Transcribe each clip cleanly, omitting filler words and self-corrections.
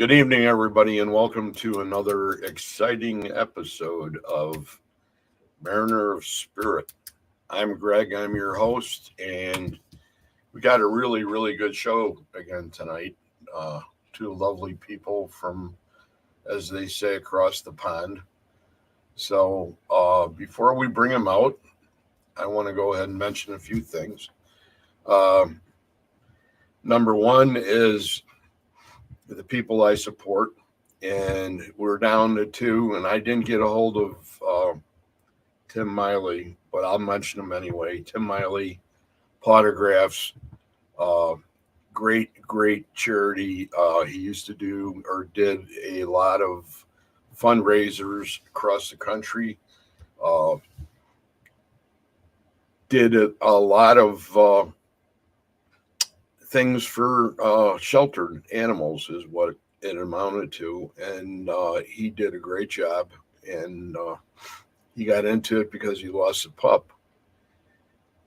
Good evening, everybody, and welcome to another exciting episode of Mariner of Spirit. I'm Greg, I'm your host, and we got a really good show again tonight. Two lovely people from, as they say, across the pond. So before we bring them out, I want to go ahead and mention a few things. Number one is the people I support, and we're down to two, and I didn't get a hold of Tim Miley, but I'll mention him anyway. Tim Miley, Autographs, great charity. He used to do or did a lot of fundraisers across the country. Did a lot of things for sheltered animals is what it amounted to, and he did a great job. And he got into it because he lost a pup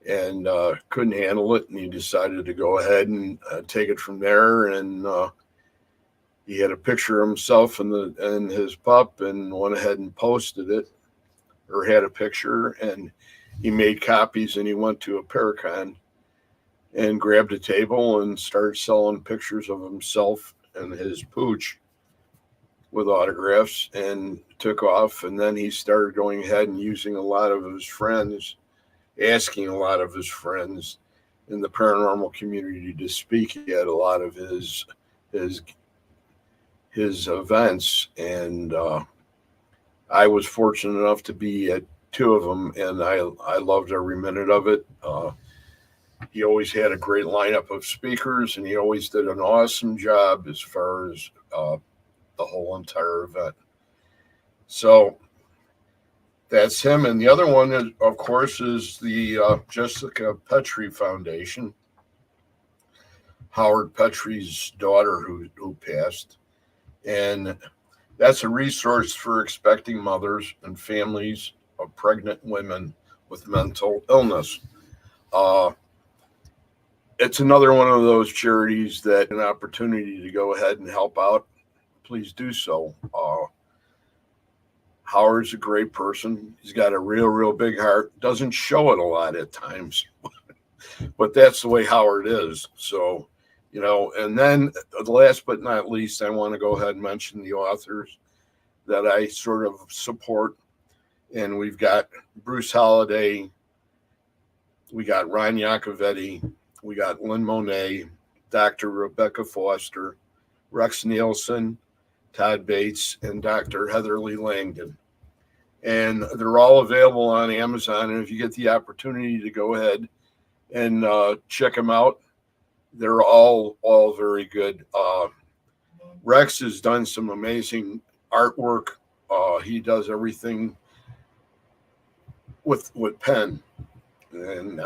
and couldn't handle it, and he decided to go ahead and take it from there. And he had a picture of himself and his pup, and went ahead and posted it, or had a picture, and he made copies, and he went to a Paracon and grabbed a table and started selling pictures of himself and his pooch with autographs, and took off. And then he started going ahead and using a lot of his friends, asking a lot of his friends in the paranormal community to speak at a lot of his events. And I was fortunate enough to be at two of them, and I loved every minute of it. He always had a great lineup of speakers, and he always did an awesome job as far as the whole entire event. So that's him. And the other one, is, of course, is the Jessica Petrie Foundation. Howard Petrie's daughter who passed. And that's a resource for expecting mothers and families of pregnant women with mental illness. It's another one of those charities that an opportunity to go ahead and help out, please do so. Howard's a great person. He's got a real big heart. Doesn't show it a lot at times, but that's the way Howard is. So, and then last but not least, I want to go ahead and mention the authors that I sort of support. And we've got Bruce Holliday, we got Ron Iacovetti, we got Lynn Monet, Dr. Rebecca Foster, Rex Nielsen, Todd Bates, and Dr. Heather Lee Langdon. And they're all available on Amazon. And if you get the opportunity to go ahead and check them out, they're all very good. Rex has done some amazing artwork. He does everything with pen. And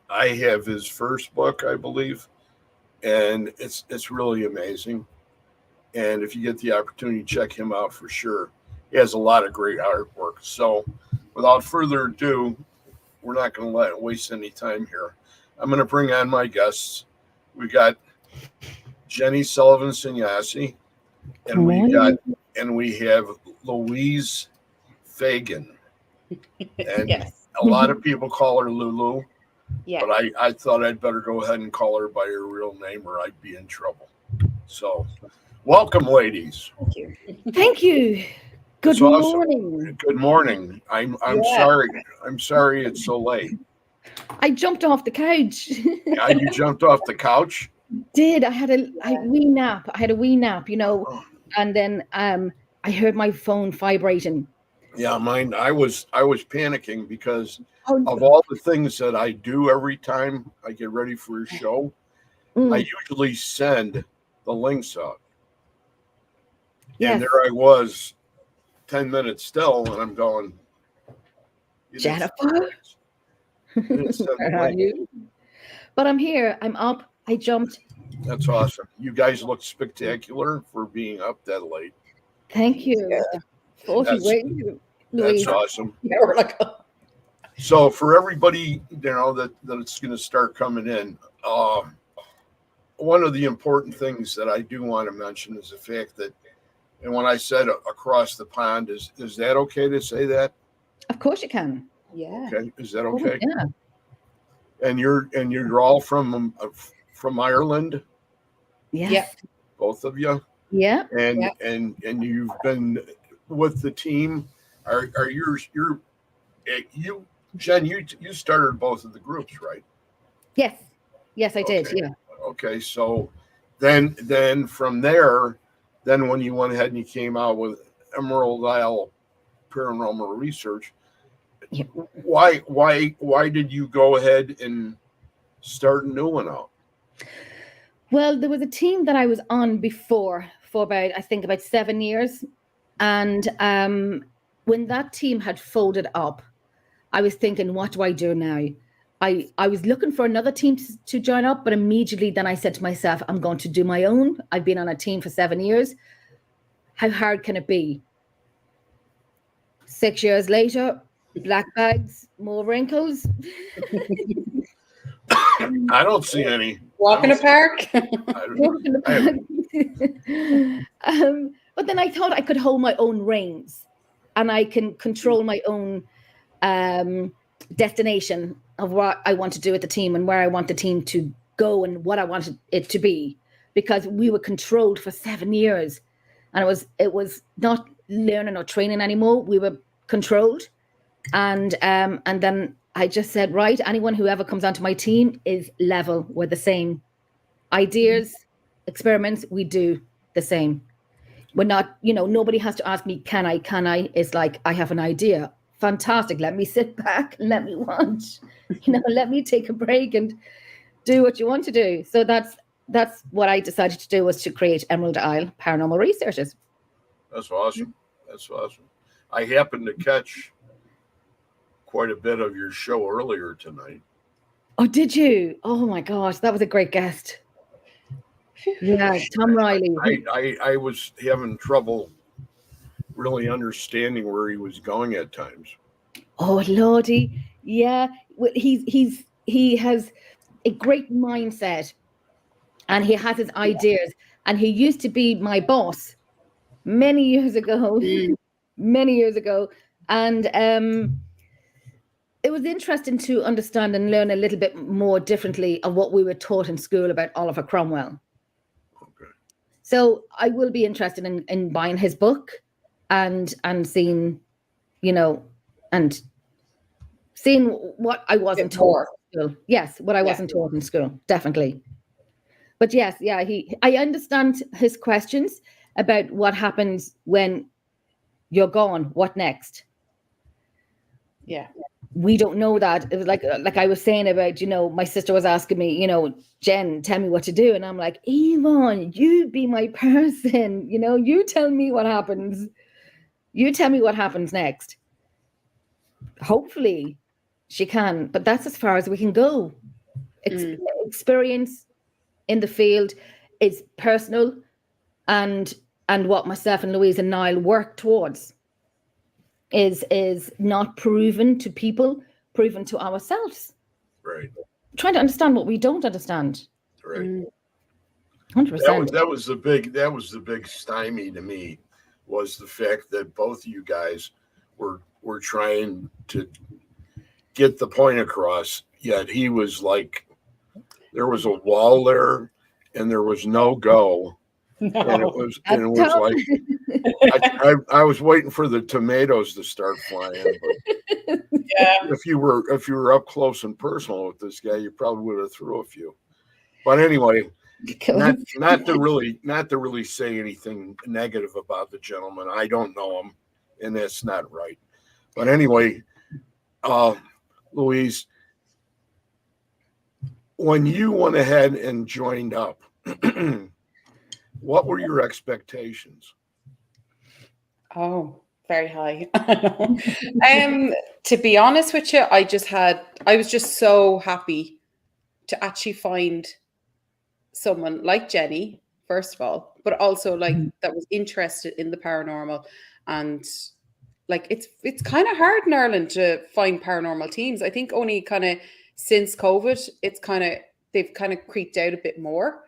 I have his first book, I believe, and it's really amazing. And if you get the opportunity, check him out for sure. He has a lot of great artwork. So without further ado, we're not going to waste any time here. I'm going to bring on my guests. We got Jenny Sullivan-Signasi, and we have Louise Fagan. And Yes. A lot of people call her Lulu. Yeah. But I thought I'd better go ahead and call her by her real name, or I'd be in trouble. So, welcome, ladies. Thank you. Thank you. Good morning. Good morning. I'm sorry. I'm sorry it's so late. I jumped off the couch. Yeah, you jumped off the couch? I had a wee nap. And then I heard my phone vibrating. Yeah, mine. I was panicking because of all the things that I do every time I get ready for a show. I usually send the links out. Yes. And there I was, 10 minutes still, and I'm going, Jennifer? Where are you? But I'm here. I'm up. I jumped. That's awesome. You guys look spectacular for being up that late. Thank you. That's awesome. So for everybody, that's going to start coming in, one of the important things that I do want to mention is the fact that, and when I said across the pond, is that okay to say that? Of course you can. Yeah. Okay, is that okay? Yeah. And you're all from Ireland, Yes. Yeah. both of you, Yeah. and Yeah. and you've been with the team. Are you Jen? You started both of the groups, right? Yes. Yes, I did. Okay. Yeah. Okay, so then from there, then when you went ahead and you came out with Emerald Isle Paranormal Research, Yeah. why did you go ahead and start a new one out? Well, there was a team that I was on before for about 7 years. And when that team had folded up, I was thinking, what do I do now? I was looking for another team to join up, but immediately then I said to myself, I'm going to do my own. I've been on a team for 7 years. How hard can it be? 6 years later, black bags, more wrinkles. I don't see any. Walk in a park. But then I thought I could hold my own reins and I can control my own destination of what I want to do with the team and where I want the team to go and what I wanted it to be, because we were controlled for 7 years and it was not learning or training anymore. We were controlled. And then I just said, right, anyone who ever comes onto my team is level. We're the same. Ideas, experiments, we do the same. We're not, nobody has to ask me, can I? It's like, I have an idea. Fantastic. Let me sit back and let me watch. Let me take a break and do what you want to do. So that's what I decided to do, was to create Emerald Isle Paranormal Researchers. That's awesome. That's awesome. I happened to catch quite a bit of your show earlier tonight. Oh, did you? Oh my gosh, that was a great guest. Yeah, Tom Riley. I was having trouble really understanding where he was going at times. Oh Lordy, yeah. He has a great mindset, and he has his ideas. And he used to be my boss many years ago. Many years ago, and it was interesting to understand and learn a little bit more differently of what we were taught in school about Oliver Cromwell. Okay. So I will be interested in buying his book and seeing, and seeing what I wasn't taught in school. Yes, what I wasn't taught in school, definitely. But yes, yeah, I understand his questions about what happens when you're gone. What next? Yeah. We don't know that. It was like I was saying about, my sister was asking me, Jen, tell me what to do. And I'm like, Yvonne, you be my person. You tell me what happens. You tell me what happens next. Hopefully she can, but that's as far as we can go. Experience in the field is personal, and what myself and Louise and Niall work towards is not proven to people, proven to ourselves. Right. Trying to understand what we don't understand. Right. 100%. That was the big stymie to me, was the fact that both of you guys were trying to get the point across, yet he was like, there was a wall there and there was no go. No. And it was like I was waiting for the tomatoes to start flying. But if you were up close and personal with this guy, you probably would have threw a few. But anyway, not to really say anything negative about the gentleman. I don't know him, and that's not right. But anyway, Louise, when you went ahead and joined up, what were your expectations? Oh, very high. To be honest with you, I was just so happy to actually find someone like Jenny, first of all, but also like that was interested in the paranormal. And like it's kind of hard in Ireland to find paranormal teams. I think only kind of since COVID, they've kind of creeped out a bit more.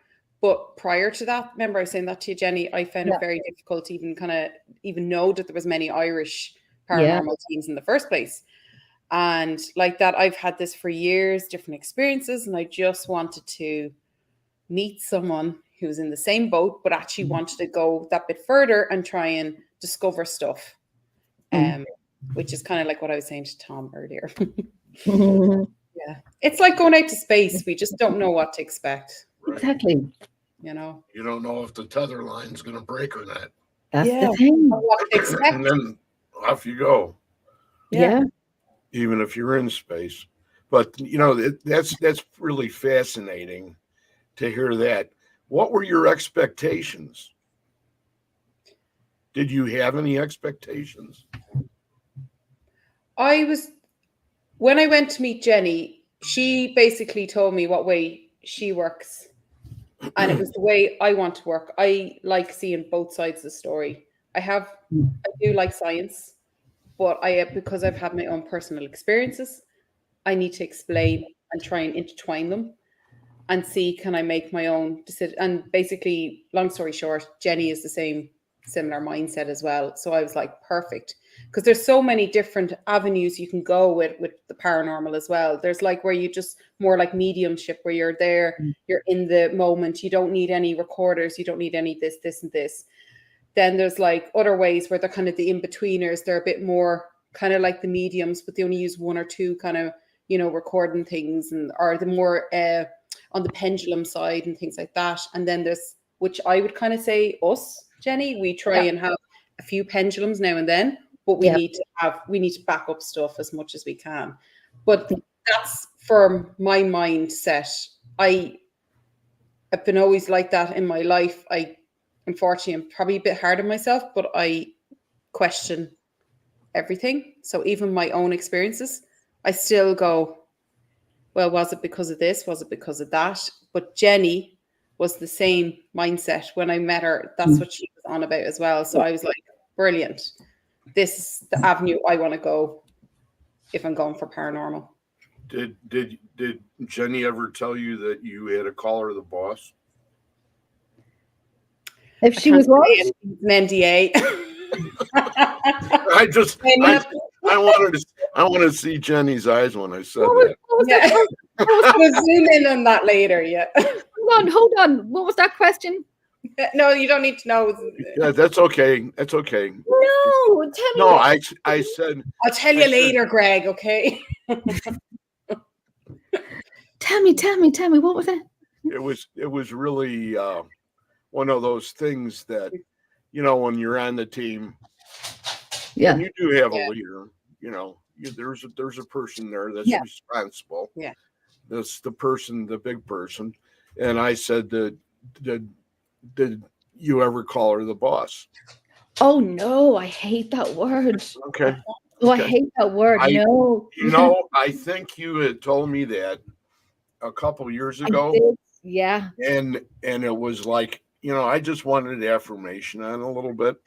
But prior to that, remember I was saying that to you, Jenny, I found Yeah. it very difficult to even know that there was many Irish Yeah. paranormal teams in the first place. And like that, I've had this for years, different experiences, and I just wanted to meet someone who was in the same boat, but actually wanted to go that bit further and try and discover stuff. Which is kind of like what I was saying to Tom earlier. Yeah. It's like going out to space. We just don't know what to expect, Right. Exactly. you know? You don't know if the tether line's going to break or not. That's Yeah. the thing. What to expect. And then off you go, Yeah. even if you're in space. But, you know, that's really fascinating to hear that. What were your expectations? Did you have any expectations? When I went to meet Jenny, she basically told me what way she works. And it was the way I want to work. I like seeing both sides of the story. I do like science, but because I've had my own personal experiences, I need to explain and try and intertwine them and see, can I make my own decision? And basically, long story short, Jenny is the similar mindset as well. So I was like, perfect. Because there's so many different avenues you can go with the paranormal as well. There's like where you just more like mediumship, where you're there, you're in the moment. You don't need any recorders. You don't need any this, and this. Then there's like other ways where they're kind of the in-betweeners. They're a bit more kind of like the mediums, but they only use one or two kind of, recording things, and are the more on the pendulum side and things like that. And then there's, which I would kind of say us, Jenny, we try and have a few pendulums now and then, but we need to back up stuff as much as we can. But that's for my mindset. I've been always like that in my life. Unfortunately, I'm probably a bit hard on myself, but I question everything. So even my own experiences, I still go, well, was it because of this? Was it because of that? But Jenny was the same mindset when I met her. That's what she was on about as well. So I was like, brilliant. This is the avenue I want to go if I'm going for paranormal. Did Jenny ever tell you that you had to call her the boss? If she was what? An NDA. I wanted to see Jenny's eyes when I said What was Yeah. that? We'll zoom in on that later. Yeah. Hold on. What was that question? No, you don't need to know. Yeah, that's okay. That's okay. No, tell me. No, I said. I'll tell you later, Greg. Okay. Tell me. What was it? It was really one of those things that, when you're on the team, and you do have a leader, there's a person there that's responsible. Yeah. That's the big person. And I said, did you ever call her the boss? Oh no, I hate that word. Okay. Oh, I hate that word. No. I think you had told me that a couple years ago. Yeah. And it was like, I just wanted affirmation on a little bit.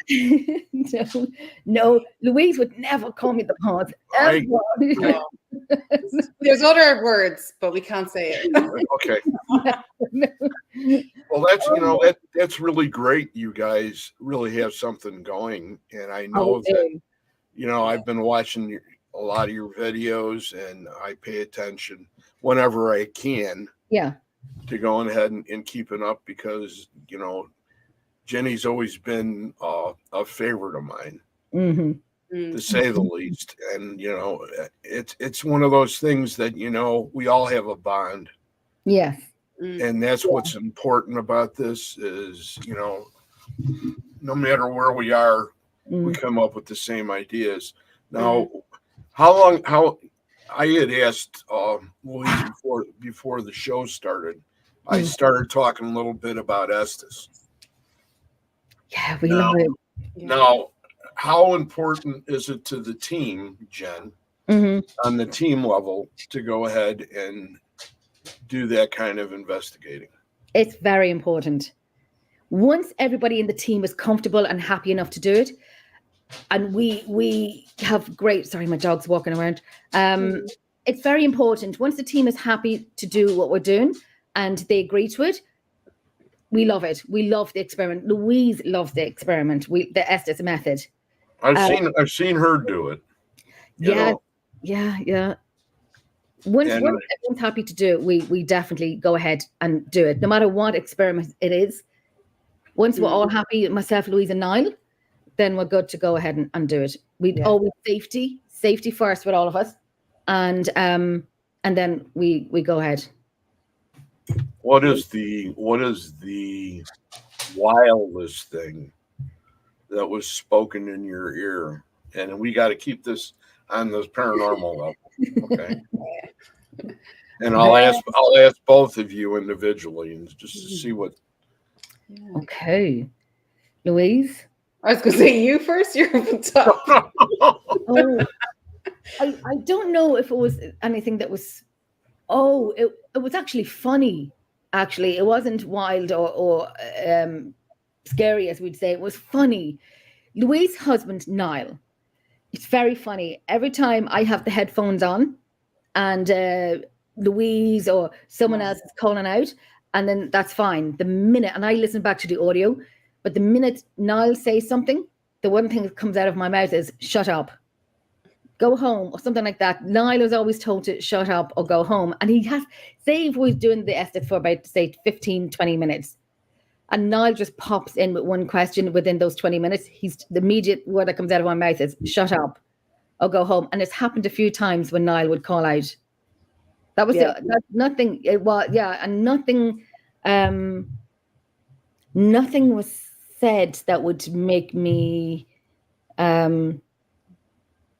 No, Louise would never call me the boss. Ever. No. There's other words, but we can't say it. Okay. Well, that's really great. You guys really have something going, and I know that I've been watching a lot of your videos, and I pay attention whenever I can. Yeah. To go ahead and keeping up, because Jenny's always been a favorite of mine, to say the least. And it's one of those things that we all have a bond. Yes. And that's what's important about this is, no matter where we are, we come up with the same ideas. Now, how I had asked Louise before the show started, I started talking a little bit about Estes. Yeah, we love it. Now, how important is it to the team, Jen, on the team level, to go ahead and do that kind of investigating? It's very important. Once everybody in the team is comfortable and happy enough to do it, and we have great, sorry, my dog's walking around. It's very important. Once the team is happy to do what we're doing and they agree to it, we love it. We love the experiment. Louise loves the experiment. The Estes method. I've seen her do it. Yeah. Once everyone's happy to do it, we definitely go ahead and do it, no matter what experiment it is. Once we're all happy, myself, Louise, and Niall, then we're good to go ahead and do it. We always safety first with all of us, and then we go ahead. What is the wildest thing that was spoken in your ear? And we got to keep this on this paranormal level, okay? And I'll ask both of you individually, and just to see what. Okay, Louise. I was going to say you first. You're up on top. I don't know if it was anything that was. Oh, it was actually funny. Actually, it wasn't wild or scary, as we'd say. It was funny. Louise's husband, Niall. It's very funny. Every time I have the headphones on, and Louise or someone else is calling out, and then that's fine. The minute, and I listen back to the audio, but the minute Niall says something, the one thing that comes out of my mouth is "shut up." Go home or something like that. Niall is always told to shut up or go home. And he has, say if we're doing the estate for about, say, 15, 20 minutes, and Niall just pops in with one question within those 20 minutes, the immediate word that comes out of my mouth is shut up or go home. And it's happened a few times when Niall would call out. That was nothing. It was, and nothing was said that would make me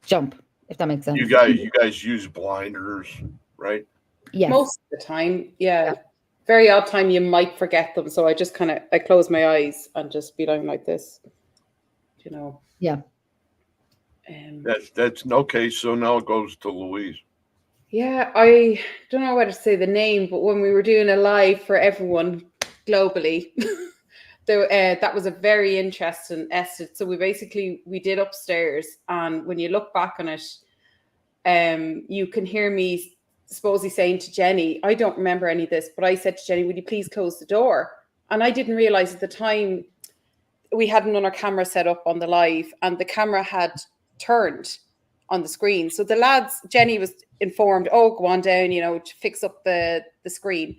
jump. If that makes sense. You guys use blinders, right? Yes. Most of the time, yeah. Very odd time you might forget them. So I just I close my eyes and just be like this, you know. Yeah. That's okay. So now it goes to Louise. Yeah, I don't know whether to say the name, but when we were doing a live for everyone globally, that was a very interesting estate. So we did upstairs, and when you look back on it, you can hear me supposedly saying to Jenny, I don't remember any of this, but I said to Jenny, would you please close the door? And I didn't realize at the time we had another camera set up on the live, and the camera had turned on the screen. So the lads, Jenny was informed, go on down, to fix up the screen.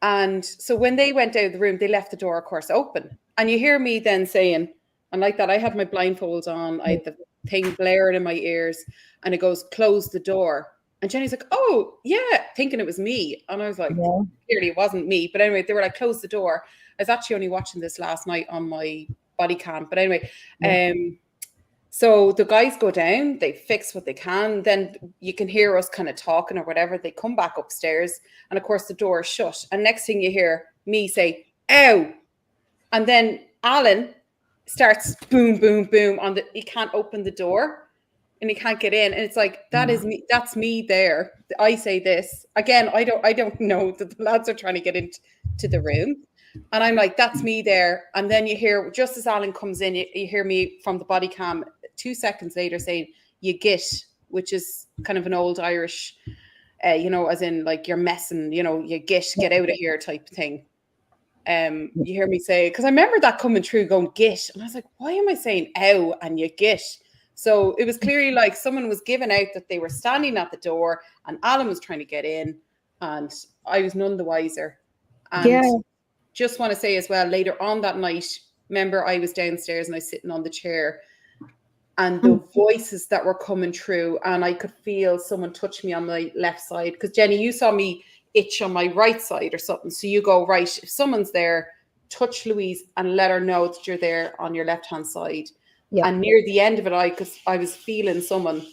And so when they went out of the room, they left the door, of course, open. And you hear me then saying, and like that, I had my blindfolds on, I had the thing blaring in my ears, and it goes, close the door. And Jenny's like, oh, yeah, thinking it was me. And I was like, clearly it wasn't me. But anyway, they were like, close the door. I was actually only watching this last night on my body cam. But anyway, so the guys go down, they fix what they can. Then you can hear us kind of talking or whatever. They come back upstairs, and of course the door is shut. And next thing you hear me say, ow. And then Alan starts boom, boom, boom he can't open the door and he can't get in. And it's like, that is me. That's me there. I say this again. I don't know that the lads are trying to get into the room. And I'm like, that's me there. And then you hear, just as Alan comes in, you hear me from the body cam 2 seconds later saying, you git, which is kind of an old Irish, as in like you're messing, you get out of here type of thing. You hear me say, because I remember that coming through going git. And I was like, why am I saying ow and you git? So it was clearly like someone was giving out that they were standing at the door and Alan was trying to get in and I was none the wiser. And just want to say as well, later on that night, remember I was downstairs and I was sitting on the chair and the voices that were coming through and I could feel someone touch me on my left side. Because Jenny, you saw me itch on my right side or something. So you go, right, if someone's there, touch Louise and let her know that you're there on your left-hand side. Yeah. And near the end of it, because I was feeling someone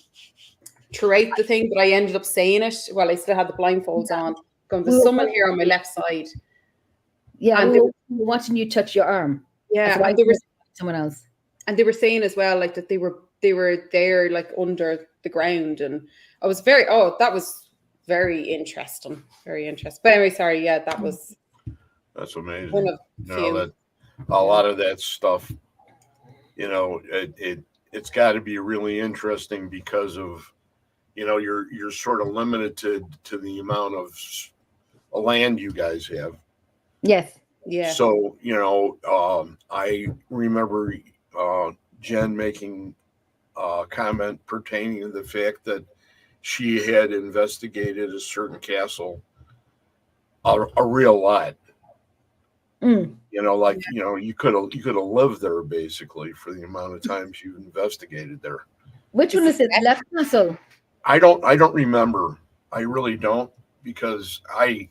throughout the thing, but I ended up saying it. Well, I still had the blindfolds on. Going, there's someone here on my left side. Yeah, and we were watching you touch your arm. Yeah, and they were someone else. And they were saying as well, like that they were there, like under the ground, and I was that was very interesting, very interesting. But anyway, sorry, that's amazing. One of that a lot of that stuff, it's got to be really interesting because of, you're sort of limited to the amount of land you guys have. Yes. Yeah. So, I remember Jen making a comment pertaining to the fact that she had investigated a certain castle a real lot. Mm. You could have lived there basically for the amount of times you investigated there. Which one is it? Left Castle. I don't remember. I really don't, because I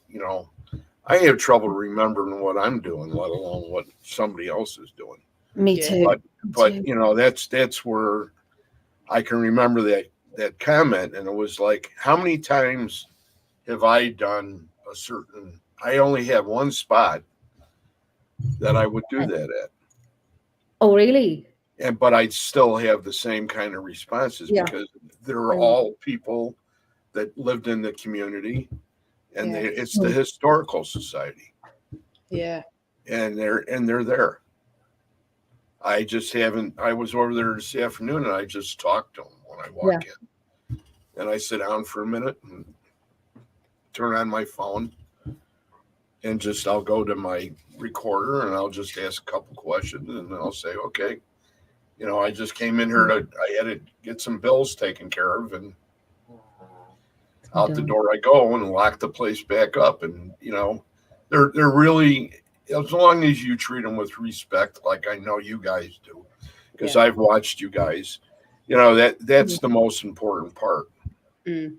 have trouble remembering what I'm doing, let alone what somebody else is doing. Me Yeah. too. But that's where I can remember that comment, and it was like, how many times have I done a certain? I only have one spot that I would do that at, Oh, really? but I'd still have the same kind of responses Yeah. because they're all people that lived in the community, and Yeah. it's the historical society, Yeah. and they're there. I just haven't. I was over there this afternoon, and I just talked to them when I walk in, and I sit down for a minute and turn on my phone, and I'll go to my recorder and I'll just ask a couple questions, and I'll say, okay, I just came in here I had to get some bills taken care of, and out the door I go and lock the place back up. And they're really, as long as you treat them with respect, like I know you guys do, because I've watched you guys, that's the most important part. Mm.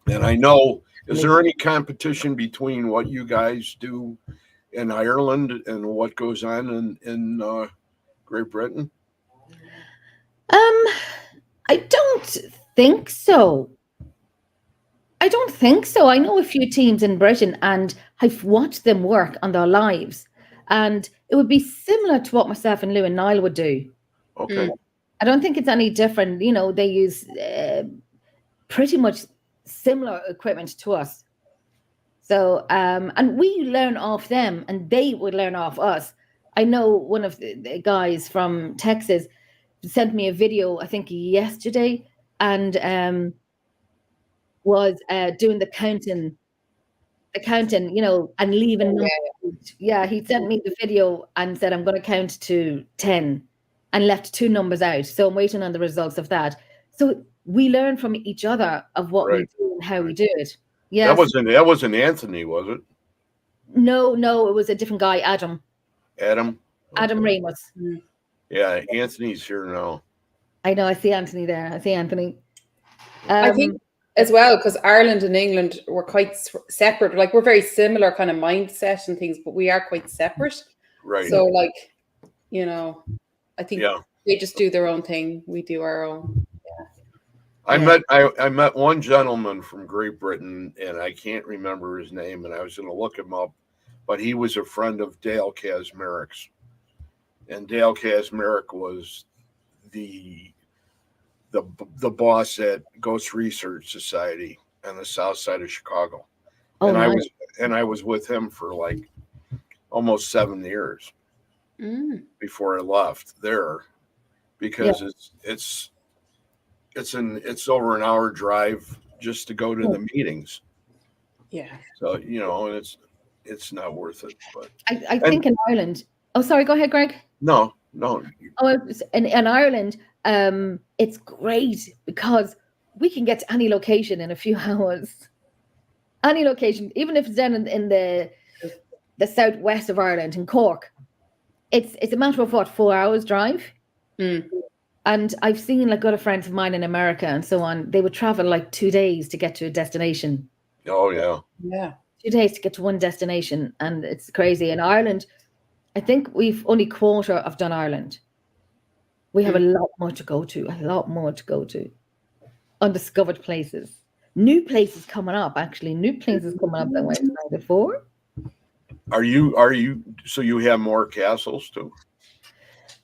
And I know, is there any competition between what you guys do in Ireland and what goes on in Great Britain? I don't think so. I know a few teams in Britain, and I've watched them work on their lives, and it would be similar to what myself and Lou and Niall would do. Okay. I don't think it's any different. They use pretty much similar equipment to us. So, and we learn off them, and they would learn off us. I know one of the guys from Texas sent me a video, I think yesterday, and was doing the counting, and leaving. Yeah, he sent me the video and said, I'm going to count to 10, and left 2 numbers out. So I'm waiting on the results of that. So we learn from each other of what we do and how we do it. Yeah. That wasn't Anthony, was it? No, it was a different guy, Adam. Adam? Okay. Adam Ramos. Yeah, Anthony's here now. I know, I see Anthony there. I think I think as well, because Ireland and England were quite separate. Like, we're very similar kind of mindset and things, but we are quite separate. Right. So, I think they just do their own thing. We do our own. Yeah. I met one gentleman from Great Britain, and I can't remember his name, and I was going to look him up, but he was a friend of Dale Kazmarek's, and Dale Kazmarek was the boss at Ghost Research Society on the south side of Chicago. Oh, and I was with him for like almost 7 years before I left there, because it's over an hour drive just to go to the meetings. Yeah. So, and it's not worth it. But I think in Ireland. Oh, sorry, go ahead, Greg. No. Oh, in Ireland, it's great because we can get to any location in a few hours. Any location, even if it's down in the southwest of Ireland, in Cork, it's a matter of 4 hours drive. And I've seen other friends of mine in America and so on. They would travel 2 days to get to a destination. Oh yeah. Yeah. 2 days to get to one destination, and it's crazy. In Ireland, I think we've only quarter of done Ireland. We have a lot more to go to. Undiscovered places. New places coming up, actually. New places coming up that went before. Are you so you have more castles too?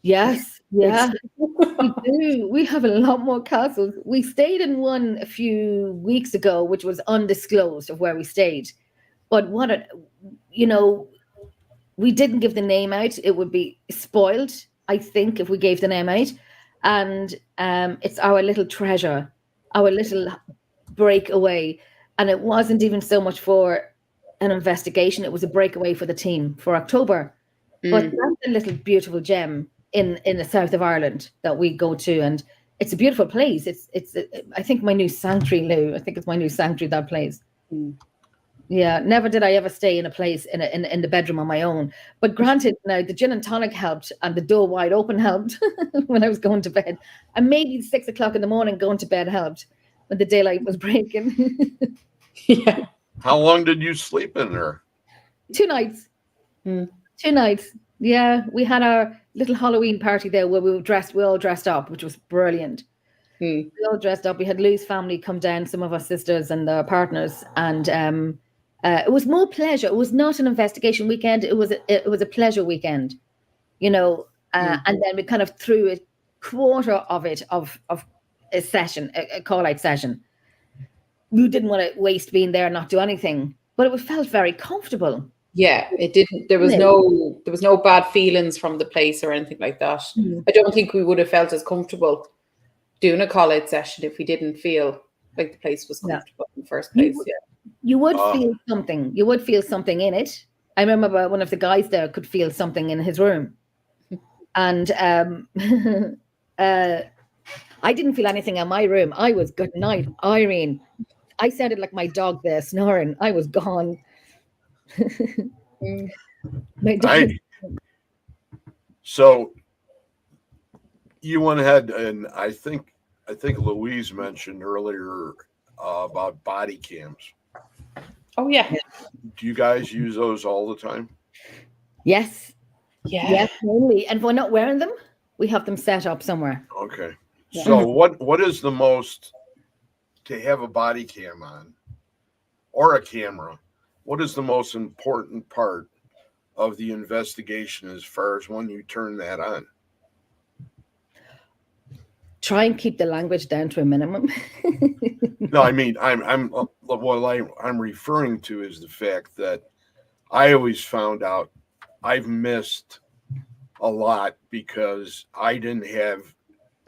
Yes, yeah. We do. We have a lot more castles. We stayed in one a few weeks ago, which was undisclosed of where we stayed. But we didn't give the name out. It would be spoiled, I think, if we gave the name out. And it's our little treasure, our little breakaway. And it wasn't even so much for an investigation. It was a breakaway for the team for October. But that's a little beautiful gem in the south of Ireland that we go to, and it's a beautiful place. It's I think my new sanctuary, Lou. I think it's my new sanctuary, that place. Yeah, never did I ever stay in a place in the bedroom on my own. But granted, now the gin and tonic helped, and the door wide open helped when I was going to bed, and maybe 6 o'clock in the morning going to bed helped when the daylight was breaking. Yeah. How long did you sleep in there? 2 nights. 2 nights. Yeah, we had our little Halloween party there where we all dressed up, which was brilliant. We all dressed up. We had Lou's family come down, some of our sisters and their partners, and it was more pleasure. It was not an investigation weekend. It was a pleasure weekend, and then we kind of threw a quarter of it of a session, a call out session. We didn't want to waste being there and not do anything, but it felt very comfortable. Yeah, it didn't. There was no bad feelings from the place or anything like that. I don't think we would have felt as comfortable doing a call out session if we didn't feel like the place was comfortable in the first place. You would feel something. You would feel something in it. I remember one of the guys there could feel something in his room, and I didn't feel anything in my room. I was good night, Irene. I sounded like my dog there snoring. I was gone. So you went ahead, and I think Louise mentioned earlier about body cams. Oh yeah. Do you guys use those all the time? Yes. Yeah. Yes, mainly. And if we're not wearing them, we have them set up somewhere. Okay. Yeah. So what is the most, to have a body cam on or a camera, what is the most important part of the investigation as far as when you turn that on? Try and keep the language down to a minimum. No, I mean, what I'm referring to is the fact that I always found out I've missed a lot because I didn't have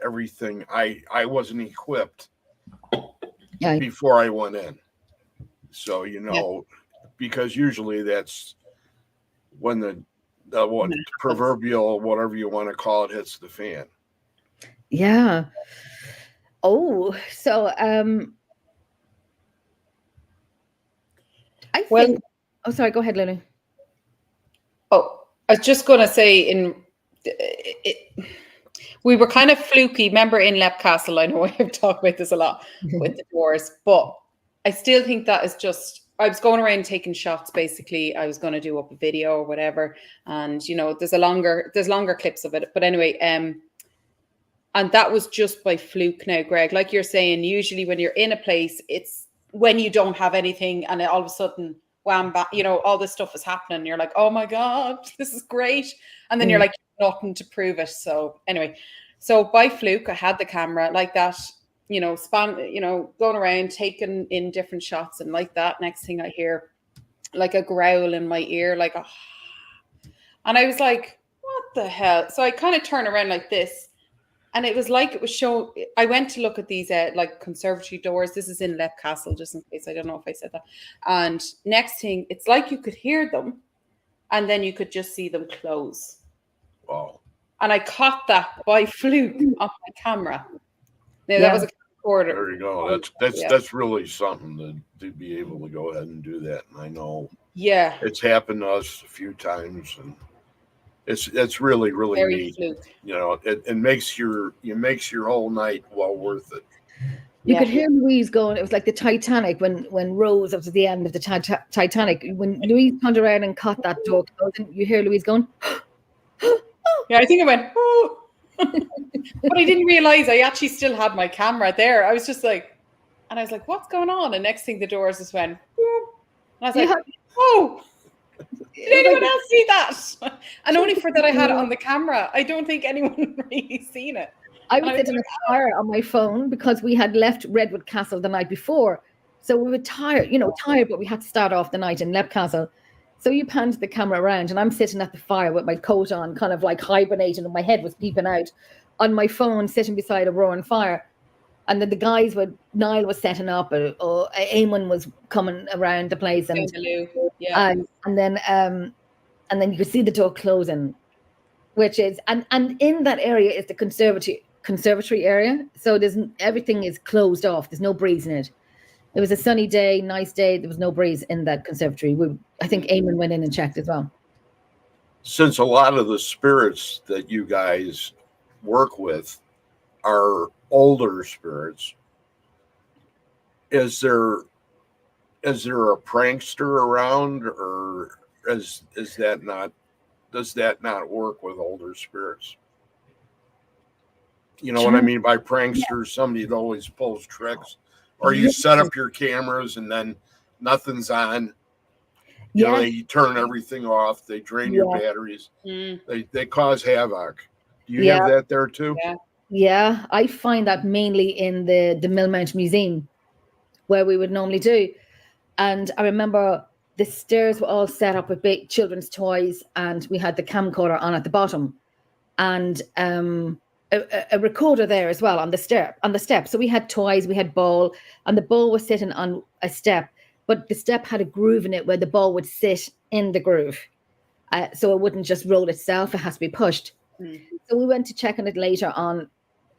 everything. I wasn't equipped before I went in. So, because usually that's when the proverbial, whatever you want to call it, hits the fan. Yeah. Oh, so I think. Oh, sorry. Go ahead, Lily. Oh, I was just going to say, we were kind of fluky. Remember in Lep Castle, I know I've talked about this a lot with the doors, but I still think that is just. I was going around taking shots. Basically, I was going to do up a video or whatever, and there's longer clips of it. But anyway, and that was just by fluke. Now, Greg, like you're saying, usually when you're in a place, it's when you don't have anything, and all of a sudden, wham, bam, all this stuff is happening. And you're like, oh my god, this is great, and then you're like, nothing to prove it. So anyway, so by fluke, I had the camera like that. Going around taking in different shots, and like that, next thing I hear like a growl in my ear, like and I was like, what the hell? So I kind of turn around like this, and it was like it was showing. I went to look at these like conservatory doors. This is in Lep Castle, just in case. I don't know if I said that. And next thing, it's like you could hear them, and then you could just see them close. Wow. And I caught that by fluke on my camera. Now, that was a quarter. There you go. That's really something to be able to go ahead and do that. And I know it's happened to us a few times, and it's really very neat. Fluke. It makes your whole night well worth it. You could hear Louise going. It was like the Titanic when Rose was at the end of the Titanic. When Louise turned around and caught that door closing, you hear Louise going. Yeah, I think I went. Oh. But I didn't realize I actually still had my camera there. I was just like, and I was like, what's going on? And next thing the doors just went, and I was like, oh, did anyone else see that? And only for that I had it on the camera. I don't think anyone really seen it. I was sitting in a fire on my phone because we had left Redwood Castle the night before. So we were tired, but we had to start off the night in Lep Castle. So you panned the camera around, and I'm sitting at the fire with my coat on, kind of like hibernating, and my head was peeping out on my phone, sitting beside a roaring fire. And then the guys Niall was setting up, or Eamon was coming around the place, and yeah, and then you could see the door closing, which is and in that area is the conservatory area. So everything is closed off. There's no breeze in it. It was a sunny day, nice day. There was no breeze in that conservatory. I think Eamon went in and checked as well. Since a lot of the spirits that you guys work with are older spirits, is there a prankster around, or does that not work with older spirits? You know what I mean by prankster? Somebody that always pulls tricks, or you set up your cameras and then nothing's on. You know, they turn everything off. They drain your batteries. They cause havoc. Do you have that there too? Yeah, I find that mainly in the Millmount Museum, where we would normally do. And I remember the stairs were all set up with big children's toys, and we had the camcorder on at the bottom, and a recorder there as well on the step. So we had toys, we had ball, and the ball was sitting on a step, but the step had a groove in it where the ball would sit in the groove. So it wouldn't just roll itself, it has to be pushed. So we went to check on it later on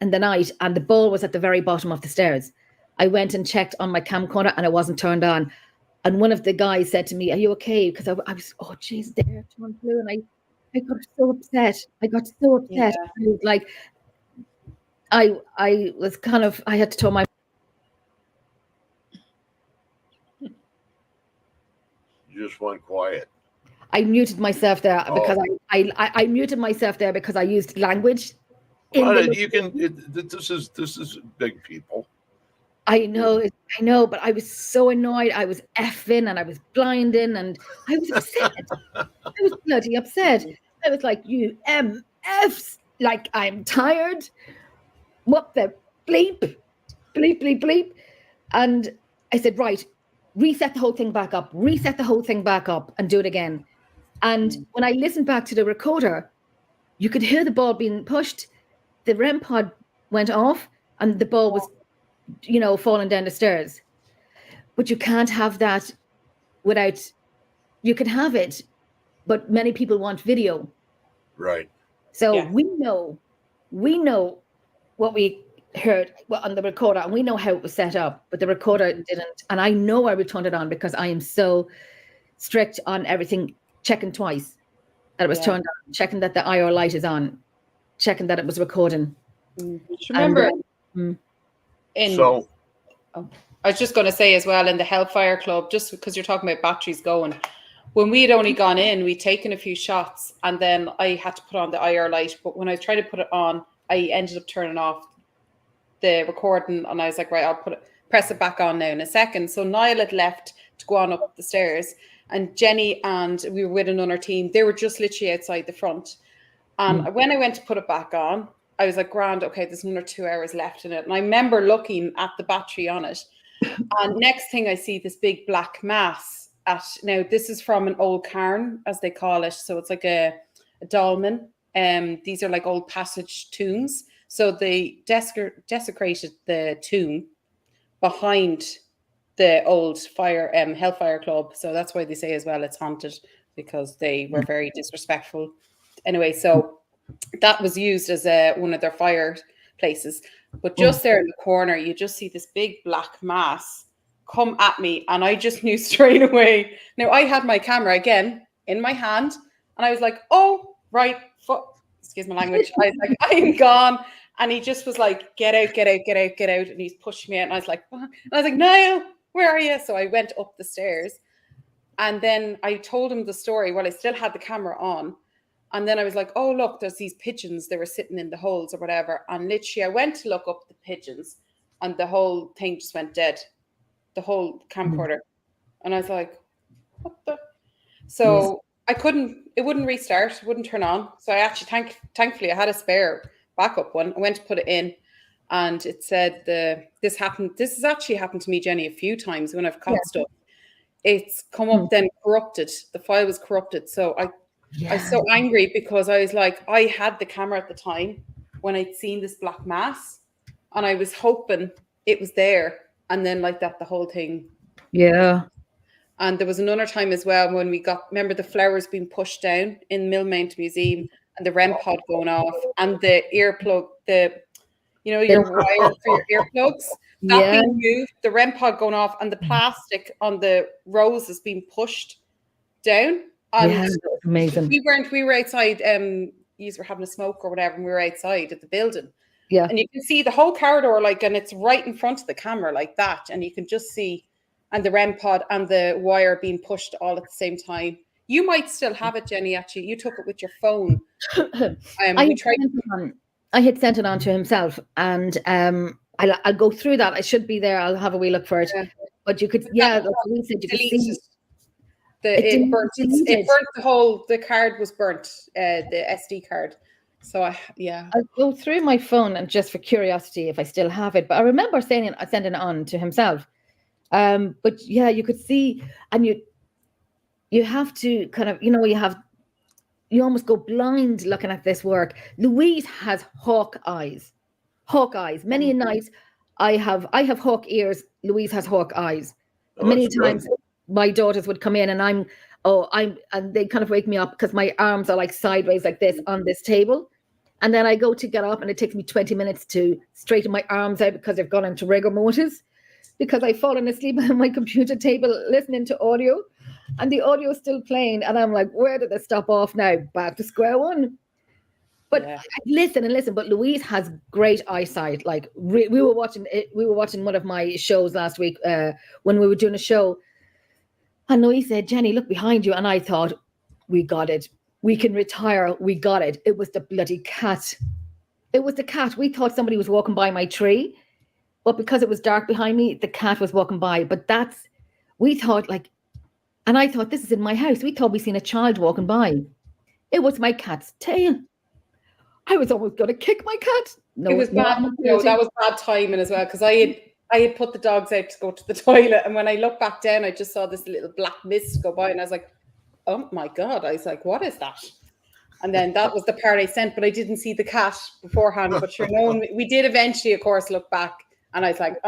in the night, and the ball was at the very bottom of the stairs. I went and checked on my camcorder, and it wasn't turned on. And one of the guys said to me, "Are you okay?" Because I was, oh, geez, there, turned blue. And I got so upset. I was like, I was kind of, I had to tell my... You just went quiet. I muted myself there because I muted myself there because I used language. This is big people. I know, but I was so annoyed. I was effing and I was blinding and I was upset. I was bloody upset. I was like, you MFs, like I'm tired. What the bleep, bleep, bleep, bleep. And I said, right, reset the whole thing back up, and do it again. And when I listened back to the recorder, you could hear the ball being pushed. The REM pod went off and the ball was, falling down the stairs. But you can't have that you can have it, but many people want video. Right. So we know what we heard on the recorder, and we know how it was set up, but the recorder didn't. And I know I would turn it on because I am so strict on everything, checking twice that it was turned on, checking that the IR light is on, checking that it was recording. Remember, I was just going to say as well, in the Hellfire Club, just because you're talking about batteries going, when we'd only gone in, we'd taken a few shots, and then I had to put on the IR light. But when I tried to put it on, I ended up turning off the recording, and I was like, right, I'll press it back on now in a second. So Niall had left to go on up the stairs, and Jenny and we were with another team. They were just literally outside the front. And when I went to put it back on, I was like, grand, okay, there's another 2 hours left in it. And I remember looking at the battery on it. And next thing I see this big black mass now this is from an old cairn, as they call it. So it's like a dolmen. These are like old passage tombs. So they desecrated the tomb behind the old Hellfire Club. So that's why they say as well it's haunted, because they were very disrespectful. Anyway, so that was used as one of their fire places. But just there in the corner, you just see this big black mass come at me, and I just knew straight away. Now, I had my camera again in my hand, and I was like, oh, right, excuse my language. I was like, I am gone. And he just was like, get out, get out, get out, get out. And he's pushed me out, and I was like, what? And I was like, Niall, where are you? So I went up the stairs, and then I told him the story while I still had the camera on. And then I was like, oh, look, there's these pigeons. They were sitting in the holes or whatever. And literally, I went to look up the pigeons, and the whole thing just went dead, the whole camcorder. And I was like, what the? So it wouldn't restart, it wouldn't turn on. So I actually, thankfully, I had a spare backup one. I went to put it in, and it said this has actually happened to me, Jenny, a few times when I've caught stuff. It's come up then corrupted. The file was corrupted. So I was so angry because I was like, I had the camera at the time when I'd seen this black mass, and I was hoping it was there, and then like that, the whole thing. Yeah. And there was another time as well when we remember the flowers being pushed down in Millmount Museum, and the REM pod going off, and the earplug, your wire for your earplugs, that Yeah. being moved, the REM pod going off, and the plastic on the roses being pushed down. And Yeah, that was amazing. we were outside, you were having a smoke or whatever, and we were outside at the building. Yeah. And you can see the whole corridor, and it's right in front of the camera like that. And you can just see, and the REM pod and the wire being pushed all at the same time. You might still have it, Jenny, actually. You took it with your phone. I had sent it on to himself, and I'll go through that. I should be there. I'll have a wee look for it. Yeah. But you could, like we said, you could see. It burnt the card was burnt, the SD card. So I'll go through my phone and just for curiosity if I still have it. But I remember sending it on to himself. But yeah, you could see, and you have to kind of, you almost go blind looking at this work. Louise has hawk eyes. Many a night I have hawk ears. Louise has hawk eyes. Many times my daughters would come in and and they kind of wake me up because my arms are like sideways like this on this table. And then I go to get up and it takes me 20 minutes to straighten my arms out because they've gone into rigor mortis, because I've fallen asleep on my computer table listening to audio, and the audio is still playing. And I'm like, where did it stop off now? Back to square one. But listen. But Louise has great eyesight. Like we were watching one of my shows last week when we were doing a show. And Louise said, Jenny, look behind you. And I thought, we got it. We can retire. We got it. It was the bloody cat. It was the cat. We thought somebody was walking by my tree. But because it was dark behind me, the cat was walking by. But we thought and I thought, this is in my house. We thought we seen a child walking by. It was my cat's tail. I was almost going to kick my cat. No, it was bad. No, that was bad timing as well, because I had put the dogs out to go to the toilet, and when I looked back down, I just saw this little black mist go by, and I was like, oh my God. I was like, what is that? And then that was the part I sent, but I didn't see the cat beforehand. But sure, we did eventually, of course, look back, and I was like,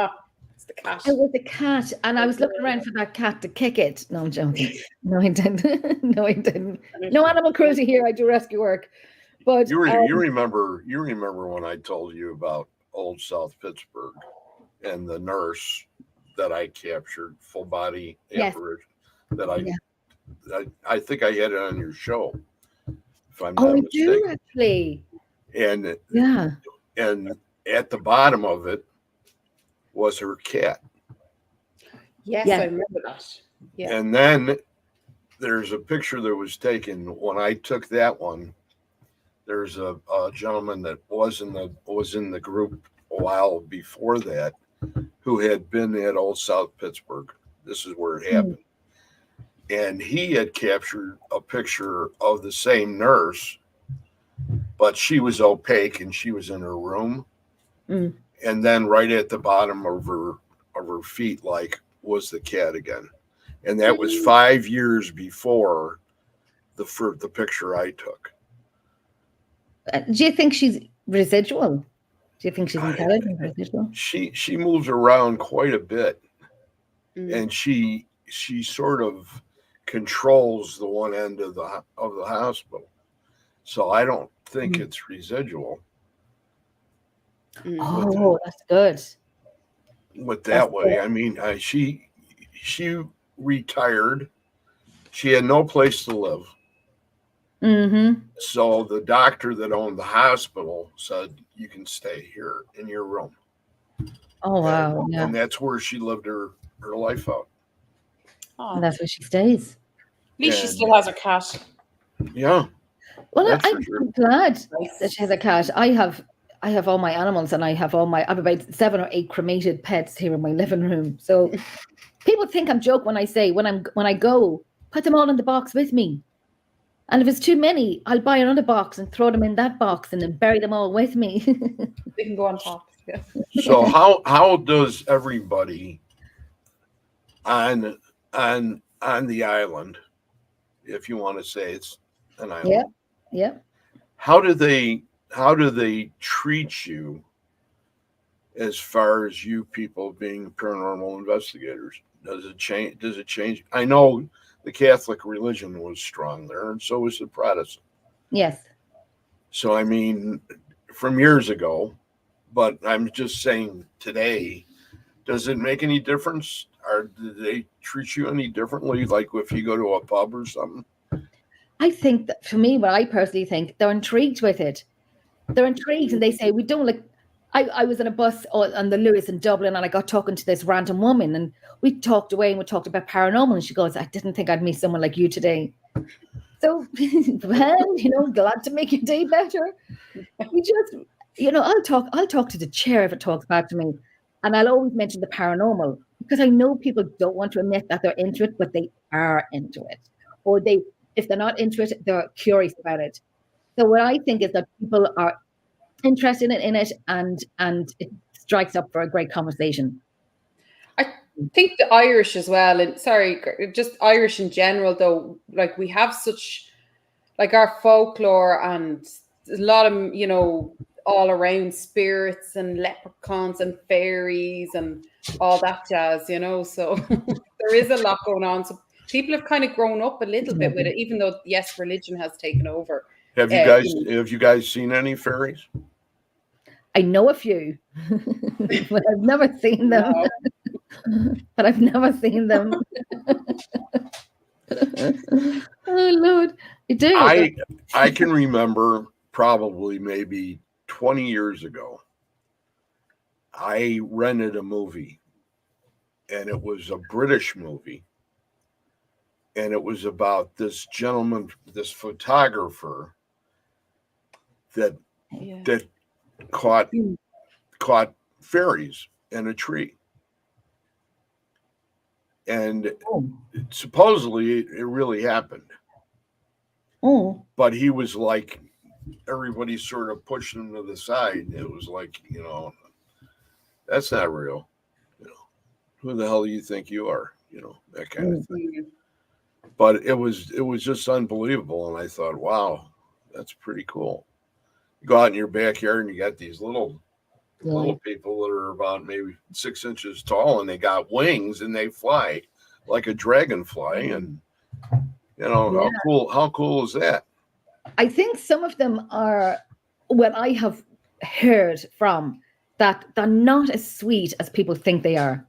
it's the cat. It was the cat, and I was looking around for that cat to kick it. No, I'm joking. No, I didn't. No animal cruelty here. I do rescue work. But you remember when I told you about Old South Pittsburgh and the nurse that I captured, full body apparition, that I think I had it on your show, if I'm not mistaken. You do actually. And and at the bottom of it was her cat. Yes, I remember that. Yeah. And then there's a picture that was taken when I took that one. There's a gentleman that was in the group a while before that, who had been at Old South Pittsburgh. This is where it happened. And he had captured a picture of the same nurse, but she was opaque and she was in her room. And then right at the bottom of her feet, was the cat again. And that was 5 years before the picture I took. Do you think she's residual? Do you think she's intelligent residual? She moves around quite a bit, and she sort of controls the one end of the hospital. So I don't think it's residual. Oh, that's good. With that way, I mean, she retired. She had no place to live. So the doctor that owned the hospital said, you can stay here in your room. Oh, wow. And that's where she lived her life out. And that's where she stays. At least she still has her cat. Yeah. Well, I'm glad that she has a cat. I have all my animals, and I have about 7 or 8 cremated pets here in my living room. So people think I'm joking when I say when I go, put them all in the box with me. And if it's too many, I'll buy another box and throw them in that box and then bury them all with me. They can go on top. Yeah. So how does everybody on the island, if you want to say it's an island, how do they treat you as far as you people being paranormal investigators? Does it change? Does it change? I know the Catholic religion was strong there, and so was the Protestant. Yes. So I mean, from years ago, but I'm just saying today, does it make any difference? Or do they treat you any differently? Like if you go to a pub or something? I think that for me, what I personally think, they're intrigued with it. They're intrigued and they say, we don't like. I was on a bus on the Lewis in Dublin and I got talking to this random woman and we talked away and we talked about paranormal and she goes, I didn't think I'd meet someone like you today. So, well, glad to make your day better. We just, I'll talk to the chair if it talks back to me. And I'll always mention the paranormal because I know people don't want to admit that they're into it, but they are into it. Or if they're not into it, they're curious about it. So what I think is that people are interested in it and it strikes up for a great conversation. I think the Irish as well, and sorry, just Irish in general, though, like we have such, like our folklore and a lot of, all around spirits and leprechauns and fairies and all that jazz, so there is a lot going on. So people have kind of grown up a little bit with it, even though, yes, religion has taken over. Have you guys seen any fairies? I know a few, but I've never seen them. No. But I've never seen them. Oh Lord, I do. I can remember probably maybe 20 years ago. I rented a movie, and it was a British movie, and it was about this gentleman, this photographer that caught fairies in a tree. And supposedly it really happened. But he was like, everybody sort of pushed him to the side. It was like, that's not real. Who the hell do you think you are? That kind of thing. But it was just unbelievable. And I thought, wow, that's pretty cool. You go out in your backyard and you got these little people that are about maybe 6 inches tall and they got wings and they fly like a dragonfly. And how cool is that? I think some of them are what I have heard from, that they're not as sweet as people think they are.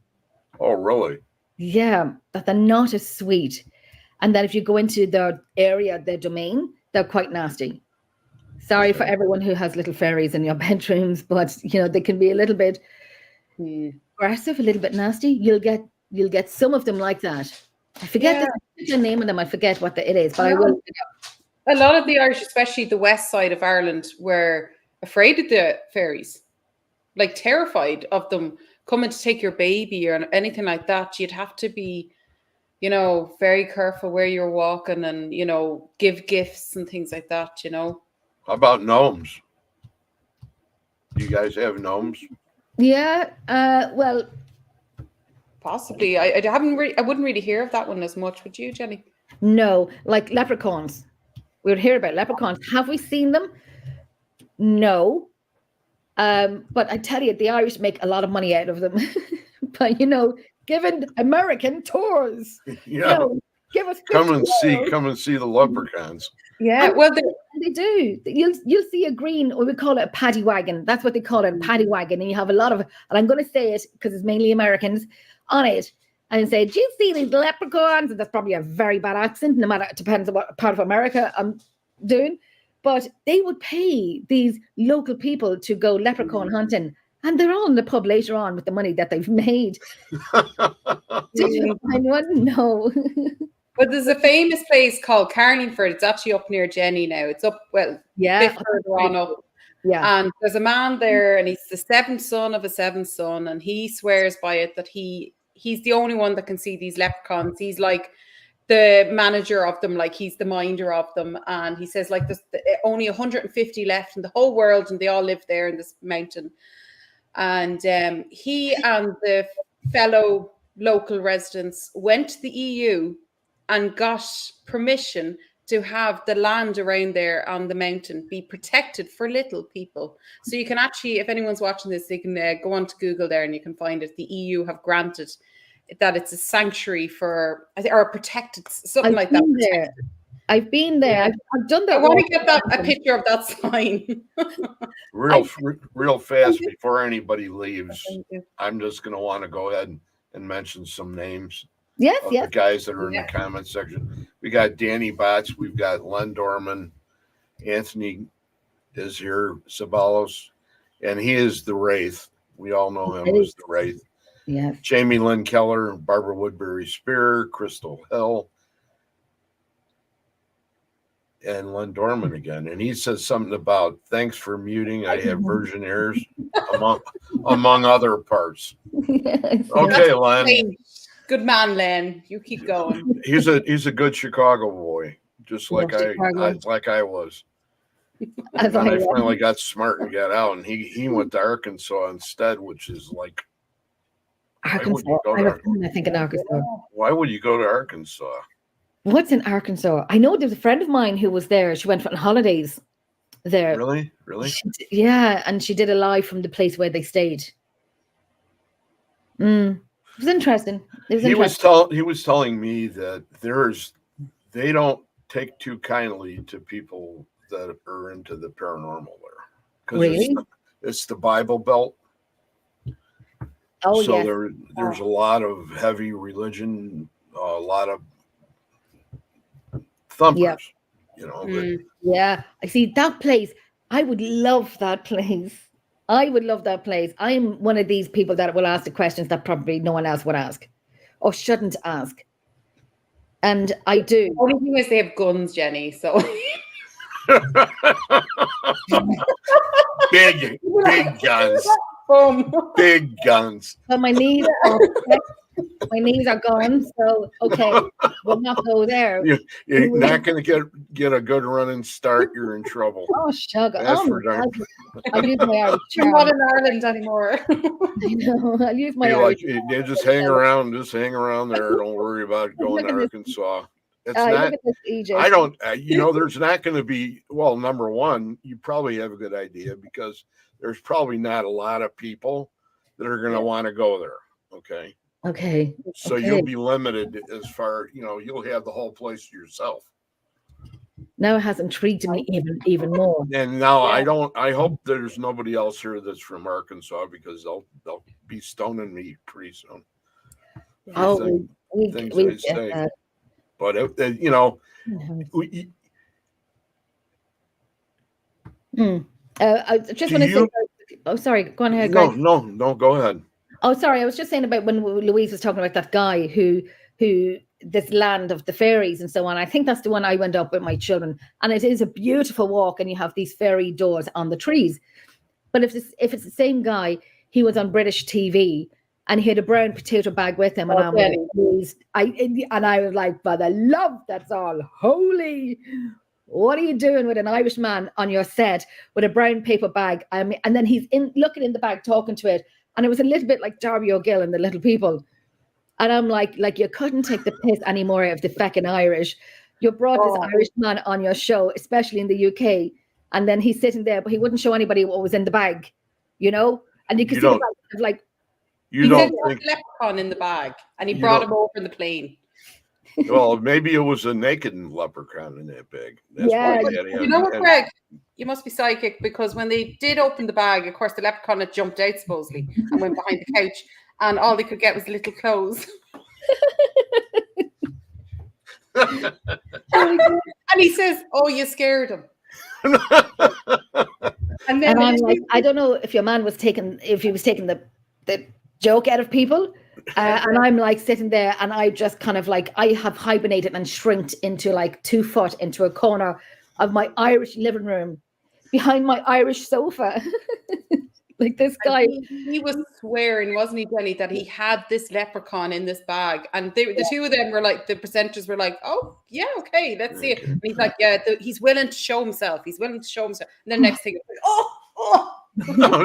Oh, really? Yeah, that they're not as sweet. And that if you go into their area, their domain, they're quite nasty. Sorry for everyone who has little fairies in your bedrooms, but they can be a little bit aggressive, a little bit nasty. You'll get some of them like that. I forget the name of them. I forget what it is, but I will. A lot of the Irish, especially the west side of Ireland, were afraid of the fairies, like terrified of them coming to take your baby or anything like that. You'd have to be, very careful where you're walking and, give gifts and things like that, How about gnomes? Do you guys have gnomes? Yeah, well, possibly. I wouldn't really hear of that one as much. Would you, Jenny? No, like leprechauns. We would hear about leprechauns. Have we seen them? No. But I tell you, the Irish make a lot of money out of them. But given American tours, give us come and see the leprechauns. Yeah, well, they do. You'll see a green, or we call it a paddy wagon. That's what they call it, a paddy wagon. And you have a lot of, and I'm going to say it because it's mainly Americans on it, and say, "Do you see these leprechauns?" And that's probably a very bad accent. No matter, it depends on what part of America I'm doing. But they would pay these local people to go leprechaun hunting, and they're all in the pub later on with the money that they've made. Did you find one? No. But there's a famous place called Carningford. It's actually up near Jenny now. It's up, further on up. Yeah. And there's a man there, and he's the seventh son of a seventh son, and he swears by it that he's the only one that can see these leprechauns. He's like the manager of them, like he's the minder of them. And he says like there's only 150 left in the whole world, and they all live there in this mountain. And he and the fellow local residents went to the EU and got permission to have the land around there on the mountain be protected for little people. So you can actually, if anyone's watching this, they can go on to Google there and you can find it. The EU have granted that it's a sanctuary for, or protected, something like that. There. I've been there. Yeah. I've done that. I want to get a picture of that sign. real fast before anybody leaves. I'm just going to want to go ahead and mention some names. Yes, The guys that are in the comment section. We got Danny Botts. We've got Len Dorman. Anthony is here, Sabalos, and he is the Wraith. We all know him as the Wraith. Yeah. Jamie Lynn Keller, Barbara Woodbury Spear, Crystal Hill, and Len Dorman again. And he says something about thanks for muting. I have virgin ears, among other parts. Yes. Okay, Len. Good man, Len. You keep going. He's a good Chicago boy, just like I was. And I finally got smart and got out, and he went to Arkansas instead, which is like Arkansas. I think in Arkansas. Why would you go to Arkansas? What's in Arkansas? I know there's a friend of mine who was there. She went on holidays there. Really? Yeah, and she did a live from the place where they stayed. It was interesting. He was telling me that they don't take too kindly to people that are into the paranormal there, because really? it's the Bible Belt. Oh, so yes. there's a lot of heavy religion, a lot of thumpers. Yep. You know. Yeah, I see that place. I would love that place. I would love that place. I'm one of these people that will ask the questions that probably no one else would ask or shouldn't ask. And I do. The only thing is they have guns, Jenny. So big guns. Big guns. So my knees are gone. So okay, we'll not go there. You're not going to get a good running start. You're in trouble. Oh sugar! That's for darn. I'll use my Irish. You're not in Ireland anymore. I know. I'll use my Irish. Like, just hang around there. Don't worry about going to Arkansas. It's not. Look at this, EJ. I don't. There's not going to be. Well, number one, you probably have a good idea because there's probably not a lot of people that are going to want to go there. Okay. Okay. So you'll be limited as far, you'll have the whole place to yourself. Now it has intrigued me even more. And now I hope there's nobody else here that's from Arkansas, because they'll be stoning me pretty soon. Oh, we say. That. But I just want to say. Oh, sorry. Go on ahead, Greg. No. Go ahead. Oh, sorry. I was just saying about when Louise was talking about that guy who this land of the fairies and so on. I think that's the one I went up with my children, and it is a beautiful walk, and you have these fairy doors on the trees. But if it's the same guy, he was on British TV. And he had a brown potato bag with him, and I was like, "For the love that's all holy, what are you doing with an Irish man on your set with a brown paper bag?" And then he's looking in the bag, talking to it, and it was a little bit like Darby O'Gill and the Little People. And I'm like you couldn't take the piss anymore of the feckin' Irish. You brought this Irish man on your show, especially in the UK, and then he's sitting there, but he wouldn't show anybody what was in the bag, And you could see the bag, like. He said there was a leprechaun in the bag, and he brought him over in the plane. Well, maybe it was a naked leprechaun in that bag. That's yeah. You know what, Greg? You must be psychic, because when they did open the bag, of course, the leprechaun had jumped out, supposedly, and went behind the couch, and all they could get was little clothes. And he says, "Oh, you scared him." And I'm like, I don't know if your man was if he was taking the joke out of people, and I'm like sitting there, and I just kind of like, I have hibernated and shrinked into like 2 foot into a corner of my Irish living room behind my Irish sofa. Like this guy, he was swearing, wasn't he, Jenny, that he had this leprechaun in this bag, and the two of them were like, the presenters were like, "Oh yeah, okay, let's see it." And he's like, "Yeah, he's willing to show himself. He's willing to show himself." And then next thing, like, oh. No,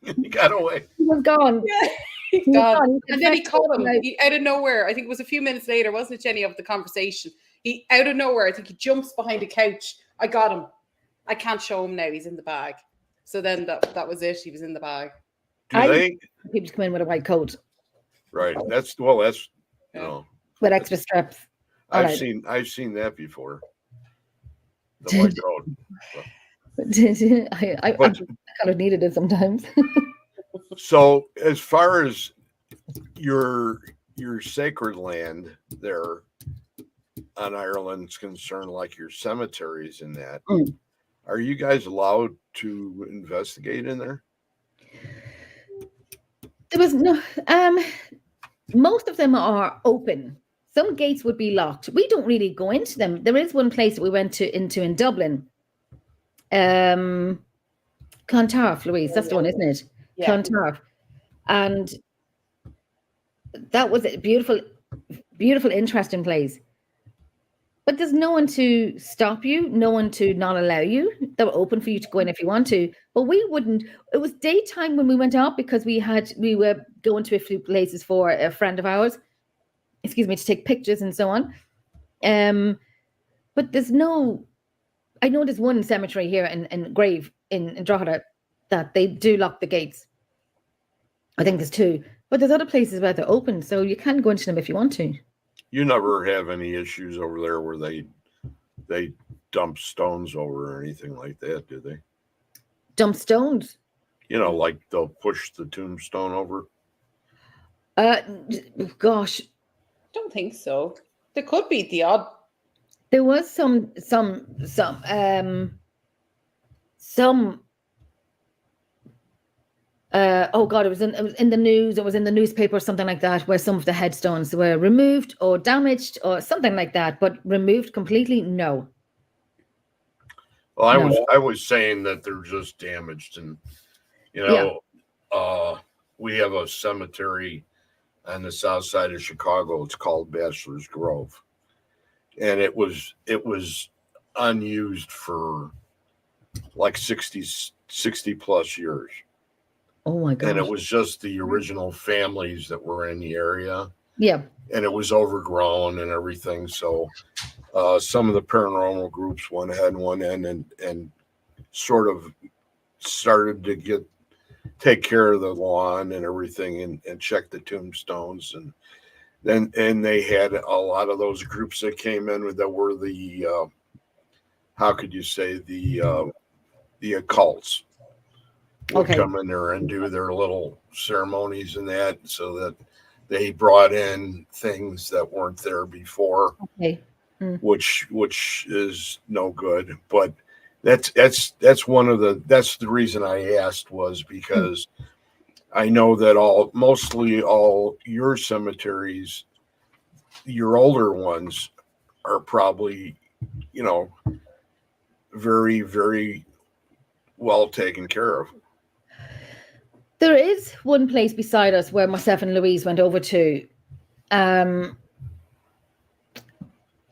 he got away. He was gone. Yeah, he's gone. And then he caught him out of nowhere. I think it was a few minutes later, wasn't it, Jenny, of the conversation. He out of nowhere, I think he jumps behind a couch. I got him. I can't show him now. He's in the bag. So then that was it. He was in the bag. People come in with a white coat. Right. That's with extra straps. I've seen that before. The white coat. I kind of needed it sometimes. So as far as your sacred land there on Ireland's concerned, like your cemeteries and that, are you guys allowed to investigate in there? There was no. Most of them are open. Some gates would be locked. We don't really go into them. There is one place that we went into in Dublin. Clontarf, Louise, that's the one, isn't it? Yeah. Clontarf. And that was a beautiful, beautiful, interesting place. But there's no one to stop you, no one to not allow you. They were open for you to go in if you want to. But we wouldn't. It was daytime when we went out because we were going to a few places for a friend of ours, to take pictures and so on. But there's no. I know there's one cemetery here in Grave in Drogheda that they do lock the gates. I think there's two, but there's other places where they're open, so you can go into them if you want to. You never have any issues over there where they dump stones over or anything like that, do they? Dump stones? Like they'll push the tombstone over. Gosh, don't think so. There could be the odd. There was some. Oh God! It was in the news. It was in the newspaper, or something like that, where some of the headstones were removed or damaged, or something like that. But removed completely, no. Well, I was saying that they're just damaged, and we have a cemetery on the south side of Chicago. It's called Bachelor's Grove, and it was unused for like 60 plus years. Oh my God. And it was just the original families that were in the area. Yeah. And it was overgrown and everything. So some of the paranormal groups went ahead and went in and sort of started to take care of the lawn and everything and check the tombstones. And then they had a lot of those groups that came in that were the how could you say, the occults would come in there and do their little ceremonies and that, so that they brought in things that weren't there before, which is no good. But that's the reason I asked, was because I know that mostly all your cemeteries, your older ones, are probably, very, very well taken care of. There is one place beside us where myself and Louise went over to, and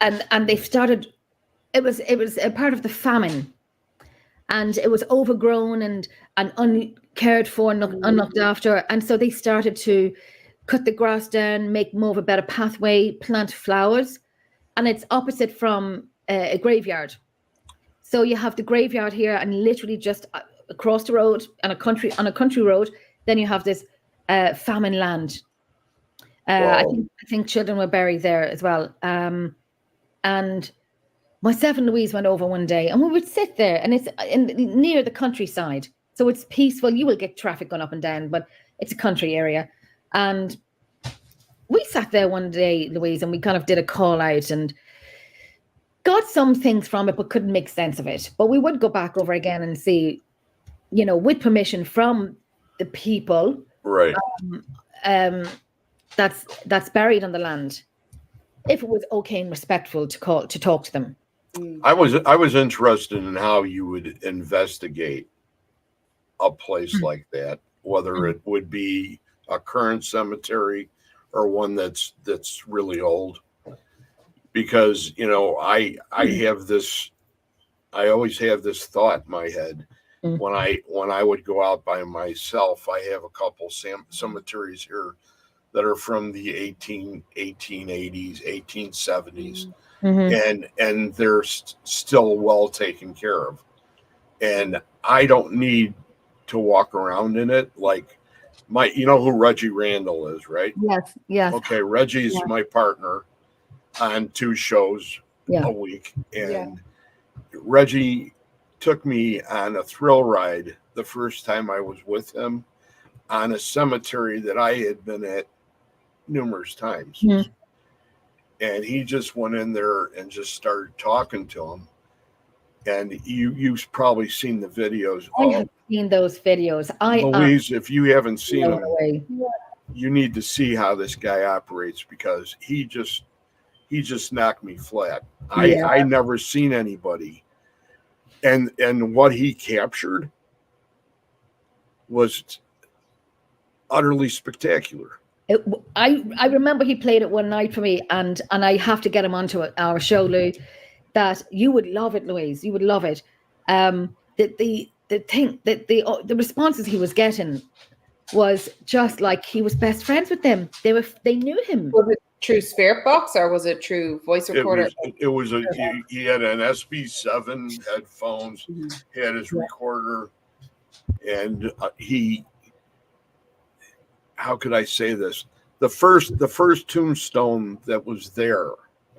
they've started. It was a part of the famine, and it was overgrown and uncared for, and unlooked after, and so they started to cut the grass down, make more of a better pathway, plant flowers, and it's opposite from a graveyard. So you have the graveyard here, and literally just across the road on a country road, then you have this famine land. I think children were buried there as well. And myself and Louise went over one day, and we would sit there, and it's near the countryside, so it's peaceful. You will get traffic going up and down, but it's a country area. And we sat there one day, Louise, and we kind of did a call out and got some things from it, but couldn't make sense of it. But we would go back over again and see, with permission from the people, right? That's buried on the land, if it was okay and respectful to talk to them. I was interested in how you would investigate a place like that, whether it would be a current cemetery or one that's really old. Because I always have this thought in my head when I would go out by myself. I have a couple cemeteries here that are from the 1880s, 1870s. and they're still well taken care of. And I don't need to walk around in it like you know who Reggie Randall is, right? Yes, yes. Okay, Reggie's my partner on 2 shows a week, and Reggie took me on a thrill ride the first time I was with him on a cemetery that I had been at numerous times. And he just went in there and just started talking to him. And you've probably seen the videos. I have seen those videos. Louise, if you haven't seen them, you need to see how this guy operates, because he just knocked me flat. I never seen anybody. And what he captured was utterly spectacular. I remember he played it one night for me, and I have to get him onto our show, Lou. That you would love it, Louise. You would love it. The thing that the responses he was getting was just like he was best friends with them. They knew him. Was it true spirit box or was it true voice recorder? It was he had an SB7 headphones, he had his recorder, and how could I say this? The first tombstone that was there,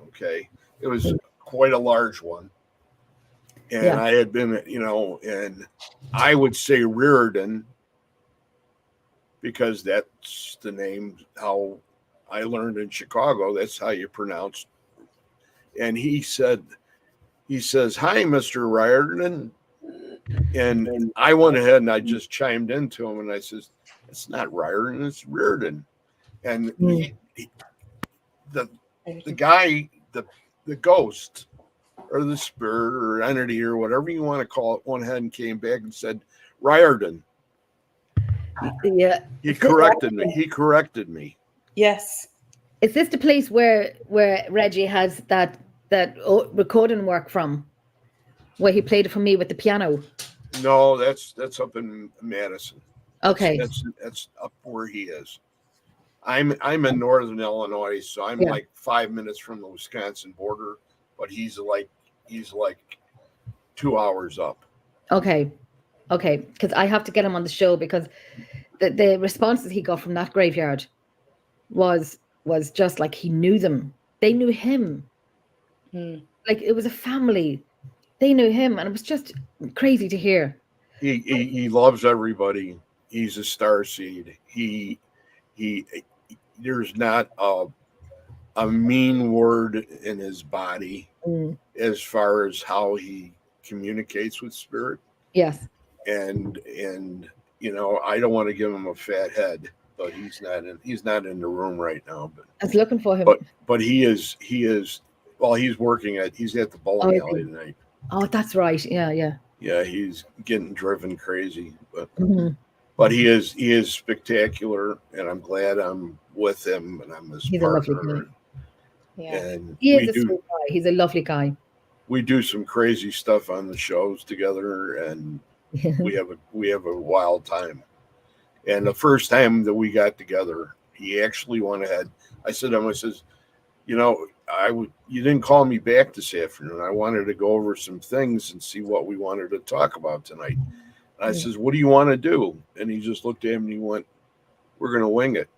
okay, it was quite a large one. And I had been, and I would say Reardon, because that's the name how I learned in Chicago. That's how you pronounce. And he says, "Hi, Mr. Riordan." And I went ahead and I just chimed into him and I says, "It's not Riordan, it's Reardon." And the guy, the ghost or the spirit or entity or whatever you want to call it, went ahead and came back and said, "Riordan." Yeah. He corrected me. Yes. Is this the place where Reggie has that recording work from, where he played it for me with the piano? No, that's up in Madison. Okay. That's up where he is. I'm in northern Illinois, so I'm like 5 minutes from the Wisconsin border, but he's like 2 hours up. Okay, because I have to get him on the show, because the responses he got from that graveyard was just like he knew them. They knew him. Like it was a family. They knew him, and it was just crazy to hear. He loves everybody. He's a starseed. He there's not a mean word in his body as far as how he communicates with spirit. Yes. And I don't want to give him a fat head, but he's not in the room right now. But I was looking for him. But he is well, he's at the bowling alley tonight. Oh, that's right. Yeah. Yeah, he's getting driven crazy, but he is spectacular, and I'm glad I'm with him and I'm his partner. Yeah, and he is a sweet guy. He's a lovely guy. We do some crazy stuff on the shows together, and we have a wild time. And the first time that we got together, he actually went ahead. I said to him, I says, you didn't call me back this afternoon. I wanted to go over some things and see what we wanted to talk about tonight. And I says, "What do you want to do?" And he just looked at him and he went, "We're going to wing it."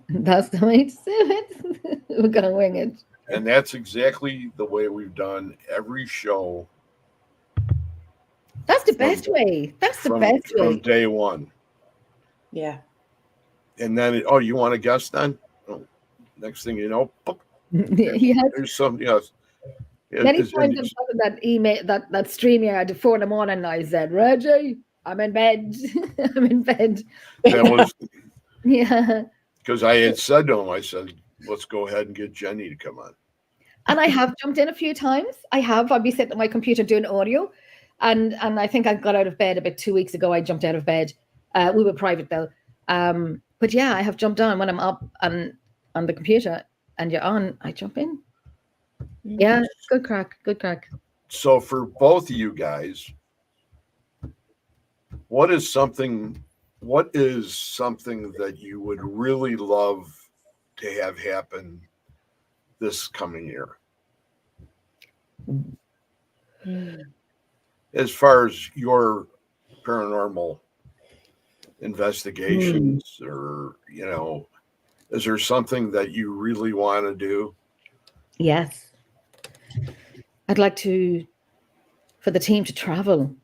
That's the way to do it. We're going to wing it. And that's exactly the way we've done every show. That's the best way. That's the best way. From day one. Yeah. And then, you want a guest then? Oh, next thing you know, there's something else. Many times I'm talking that email, that stream here at 4 a.m, and I said, "Reggie, I'm in bed." I'm in bed. That was because I had said to him, I said, "Let's go ahead and get Jenny to come on." And I have jumped in a few times. I'll be sitting at my computer doing audio, and I think I got out of bed about 2 weeks ago. I jumped out of bed. We were private though. But yeah, I have jumped on when I'm up on the computer and you're on. I jump in. Yeah, good crack. So for both of you guys, what is something that you would really love to have happen this coming year? As far as your paranormal investigations, or is there something that you really want to do? Yes. I'd like for the team to travel.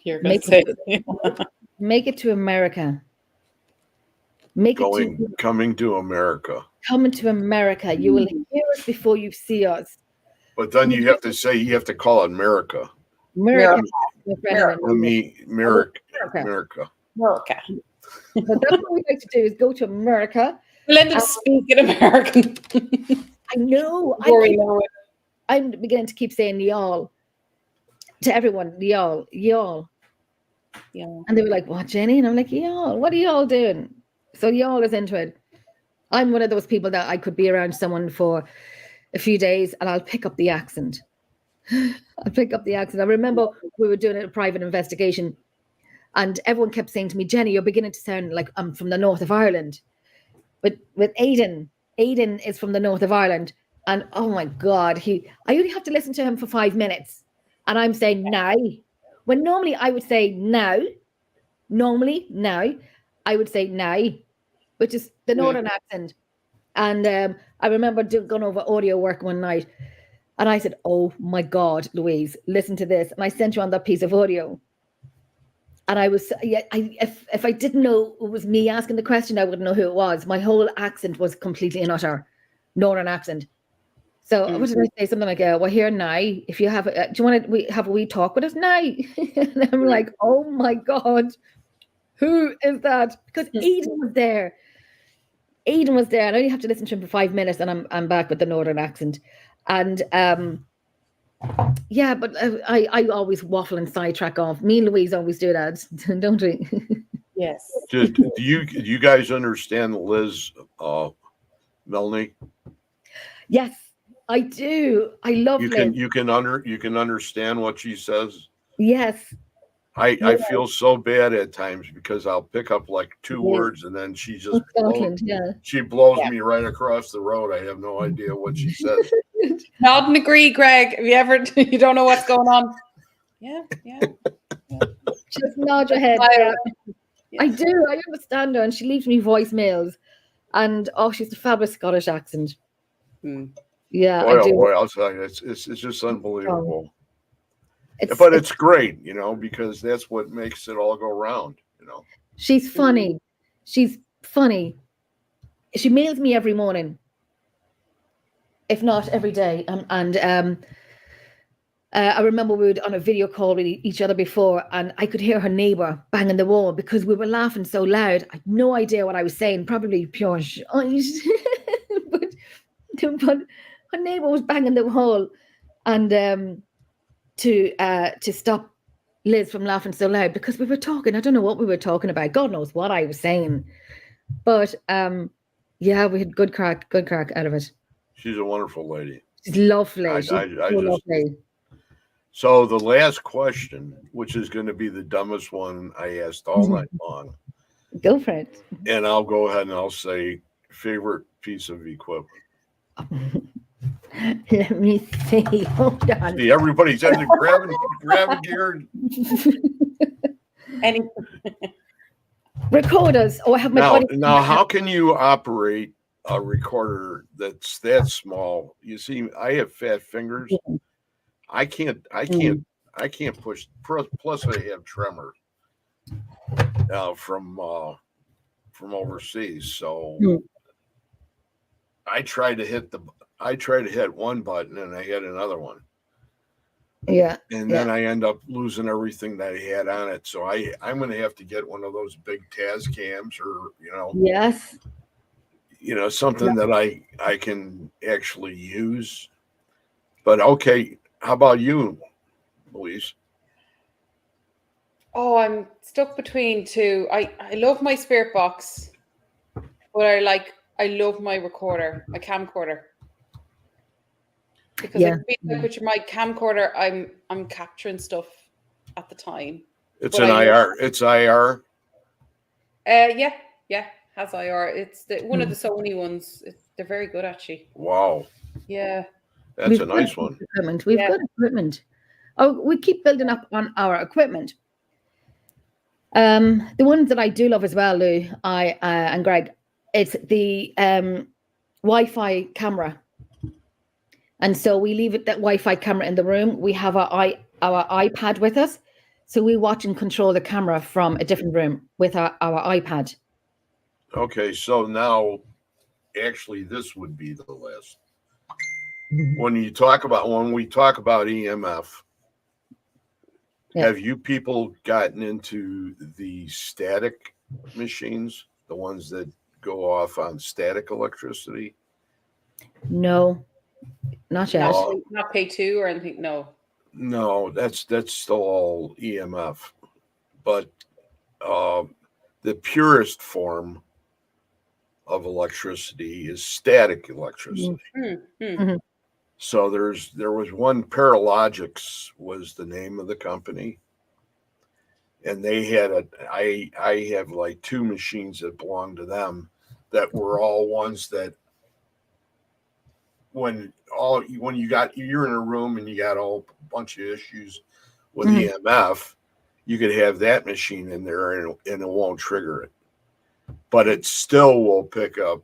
You're going to say. Make it to America. Coming to America. Coming to America. You will hear us before you see us. But then you have to call it America. America. America. So that's what we like to do, is go to America. We'll end up speaking American. I know. I'm beginning to keep saying y'all to everyone. Y'all. Yeah. And they were like, "What, Jenny?" And I'm like, "Y'all. What are y'all doing?" So y'all is into it. I'm one of those people that I could be around someone for a few days and I'll pick up the accent. I remember we were doing a private investigation and everyone kept saying to me, "Jenny, you're beginning to sound like I'm from the north of Ireland." But with Aidan is from the north of Ireland. And oh my God, I only have to listen to him for 5 minutes. And I'm saying now. When normally I would say now. I would say now, which is the northern accent. And I remember going over audio work one night. And I said, "Oh my God, Louise, listen to this." And I sent you on that piece of audio. And I was, if I didn't know it was me asking the question, I wouldn't know who it was. My whole accent was completely and utter northern accent. So what did I say? Something like, "We're here now. If you have, do you want to have a wee talk with us now?" And I'm like, "Oh my God, who is that?" Because Aidan was there. And I only have to listen to him for 5 minutes, and I'm back with the northern accent. And yeah, but I always waffle and sidetrack off. Me and Louise always do that, don't we? Yes. Do you guys understand Liz Milne? Yes, I do. I love Liz. You can understand what she says. Yes. I feel so bad at times because I'll pick up like 2 words and then she just blows me right across the road. I have no idea what she says. Nod and agree, Greg. Have you ever? You don't know what's going on? Yeah. Just nod your head. Yeah. I do. I understand her, and she leaves me voicemails. And she's a fabulous Scottish accent. Yeah, I do. Boy, I'll tell you, it's just unbelievable. But it's great, because that's what makes it all go round. She's funny. She's funny. She mails me every morning, if not every day. I remember we were on a video call with each other before, and I could hear her neighbour banging the wall because we were laughing so loud. I had no idea what I was saying, probably pure but her neighbour was banging the wall, and to stop Liz from laughing so loud because we were talking. I don't know what we were talking about. God knows what I was saying, but yeah, we had good crack out of it. She's a wonderful lady. She's lovely. Lovely. So the last question, which is going to be the dumbest one I asked all night long. Go for it. And I'll go ahead and I'll say favorite piece of equipment. Let me see. Hold on. See, everybody's in the grabbing gear. Any recorders. I have my body. Now, how can you operate a recorder that's that small? You see, I have fat fingers. I can't push. Plus, I have tremor from overseas. So I try to hit one button and I hit another one. Yeah. And then I end up losing everything that I had on it. So I'm going to have to get one of those big Taz cams, or yes, something that I can actually use. But okay, how about you, Louise? Oh, I'm stuck between two. I love my spirit box, but I love my recorder, my camcorder. Because with my camcorder, I'm capturing stuff at the time. It's an IR. It's IR. Yeah, has IR. It's one of the Sony ones. They're very good, actually. Wow. Yeah. That's a nice one. Equipment. We've Yeah. got equipment. Oh, we keep building up on our equipment. The ones that I do love as well, Lou, and Greg, it's the Wi-Fi camera. And so we leave that Wi-Fi camera in the room. We have our iPad with us. So we watch and control the camera from a different room with our iPad. Okay, so now actually this would be the last. When we talk about EMF, Yeah. have you people gotten into the static machines, the ones that go off on static electricity? No, not yet. Not K2 or anything. No. No, that's still all EMF. But the purest form of electricity is static electricity. Mhm. So there was one, Paralogics was the name of the company, and they had I have like two machines that belong to them that were all ones that when you're in a room and you got a bunch of issues with EMF, you could have that machine in there and it won't trigger it, but it still will pick up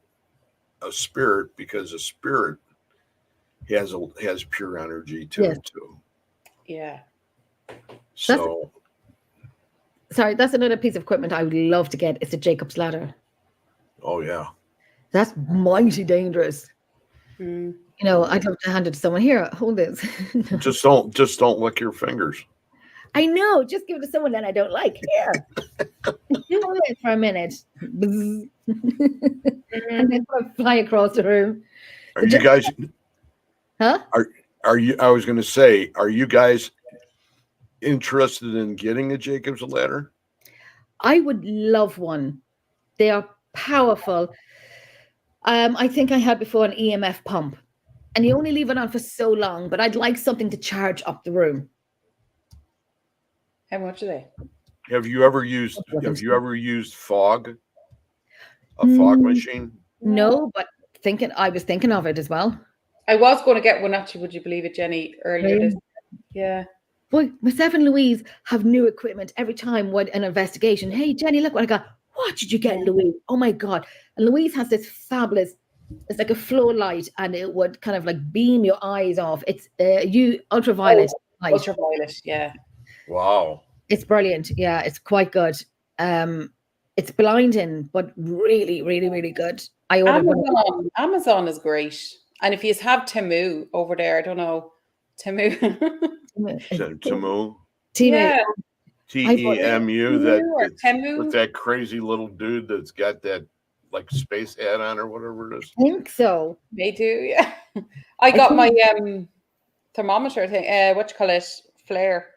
a spirit because a spirit has pure energy to it too. Yeah. So Sorry, that's another piece of equipment I would love to get. It's a Jacob's ladder. oh yeah. That's mighty dangerous. Mm. You know, I'd love to hand it to someone. Here, hold this. Just don't lick your fingers. I know. Just give it to someone that I don't like. Here. Hold it for a minute. Bzz. And then fly across the room. Are you guys? Huh? Are you? I was going to say, are you guys interested in getting a Jacob's ladder? I would love one. They are powerful. I think I had before an EMF pump, and you only leave it on for so long. But I'd like something to charge up the room. How much are they? Have you ever used fog? A fog machine? No, but I was thinking of it as well. I was going to get one actually. Would you believe it, Jenny? Earlier this. Yeah. Boy, myself and Louise have new equipment every time with an investigation. Hey, Jenny, look what I got. What did you get, Louise? Oh my God. And Louise has this fabulous, it's like a flow light and it would kind of like beam your eyes off. It's ultraviolet light. Ultraviolet, yeah. Wow. It's brilliant. Yeah, it's quite good. It's blinding, but really, really, really good. I ordered Amazon is great. And if you have Temu over there, I don't know. Temu. Temu. Yeah. TEMU, Temu. with that crazy little dude that's got that like space hat on or whatever it is. I think so. They do, yeah. I got my thermometer thing. What you call it? Flare.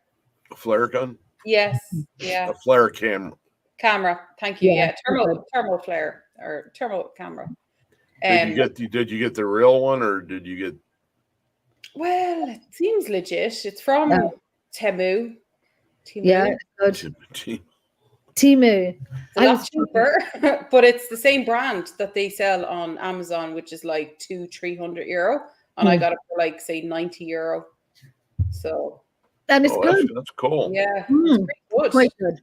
A flare gun? Yes. Yeah. A flare camera. Camera. Thank you. Yeah. Thermal flare or thermal camera. Did you get the real one or did you get? Well, it seems legit. It's from Temu. Yeah, it's good. Temu. It's a lot cheaper, but it's the same brand that they sell on Amazon, which is like €200-300, and I got it for like say €90. So. And it's good. That's cool. Yeah, it's pretty good. Quite good.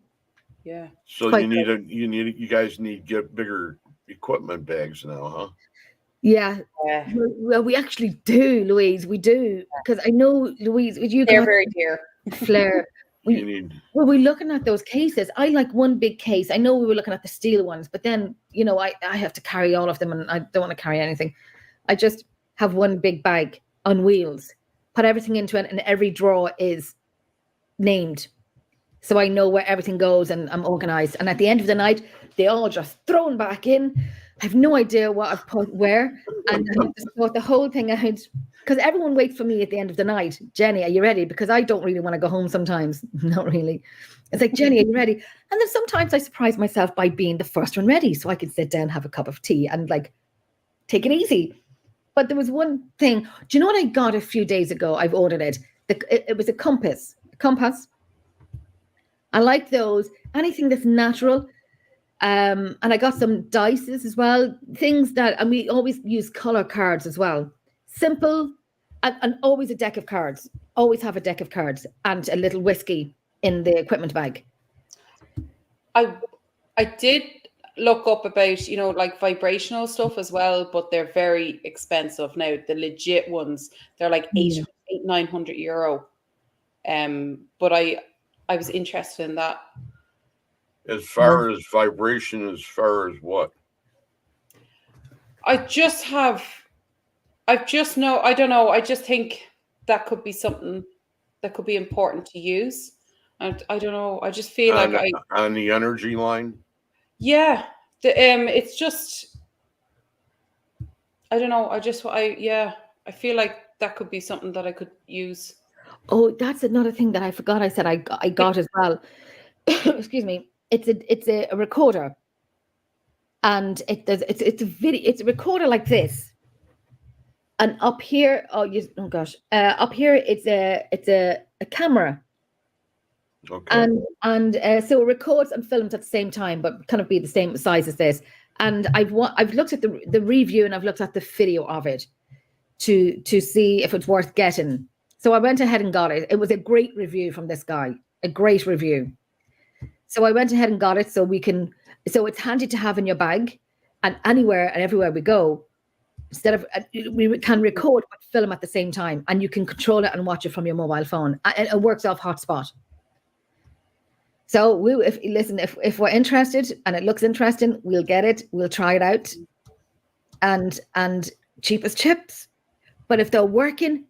Yeah. So you guys need to get bigger equipment bags now, huh? Yeah. Well, we actually do, Louise. We do, because I know, Louise, they're very dear. Flare. We're looking at those cases. I like one big case. I know we were looking at the steel ones, but then I have to carry all of them, and I don't want to carry anything. I just have one big bag on wheels, put everything into it, and every drawer is named, so I know where everything goes, and I'm organized. And at the end of the night, they all just thrown back in. I have no idea what I've put where, and I just sort the whole thing out, because everyone waits for me at the end of the night. Jenny, are you ready? Because I don't really want to go home sometimes. Not really. It's like, Jenny, are you ready? And then sometimes I surprise myself by being the first one ready, so I can sit down, have a cup of tea, and like take it easy. But there was one thing. Do you know what I got a few days ago? I've ordered it. It was a compass. I like those. Anything that's natural. And I got some dices as well. Things that, and we always use color cards as well. Simple, and always a deck of cards. Always have a deck of cards and a little whiskey in the equipment bag. I did look up about, you know, like vibrational stuff as well, but they're very expensive now. The legit ones, they're like Yeah. 900 euro. But I was interested in that. As far as vibration, as far as what? I just think that could be something that could be important to use. And I don't know. I just feel like on the energy line. Yeah. It's just, I don't know. I feel like that could be something that I could use. Oh, that's another thing that I forgot. I said I got as well. Excuse me. It's a recorder, and it's a video. It's a recorder like this, and up here, up here it's a camera. Okay. And so it records and films at the same time, but kind of be the same size as this. And I've looked at the review and I've looked at the video of it to see if it's worth getting. So I went ahead and got it. It was a great review from this guy, a great review. So I went ahead and got it so it's handy to have in your bag, and anywhere and everywhere we go, instead of we can record but film at the same time, and you can control it and watch it from your mobile phone. And it works off hotspot. So if we're interested and it looks interesting, we'll get it. We'll try it out, and cheap as chips. But if they're working,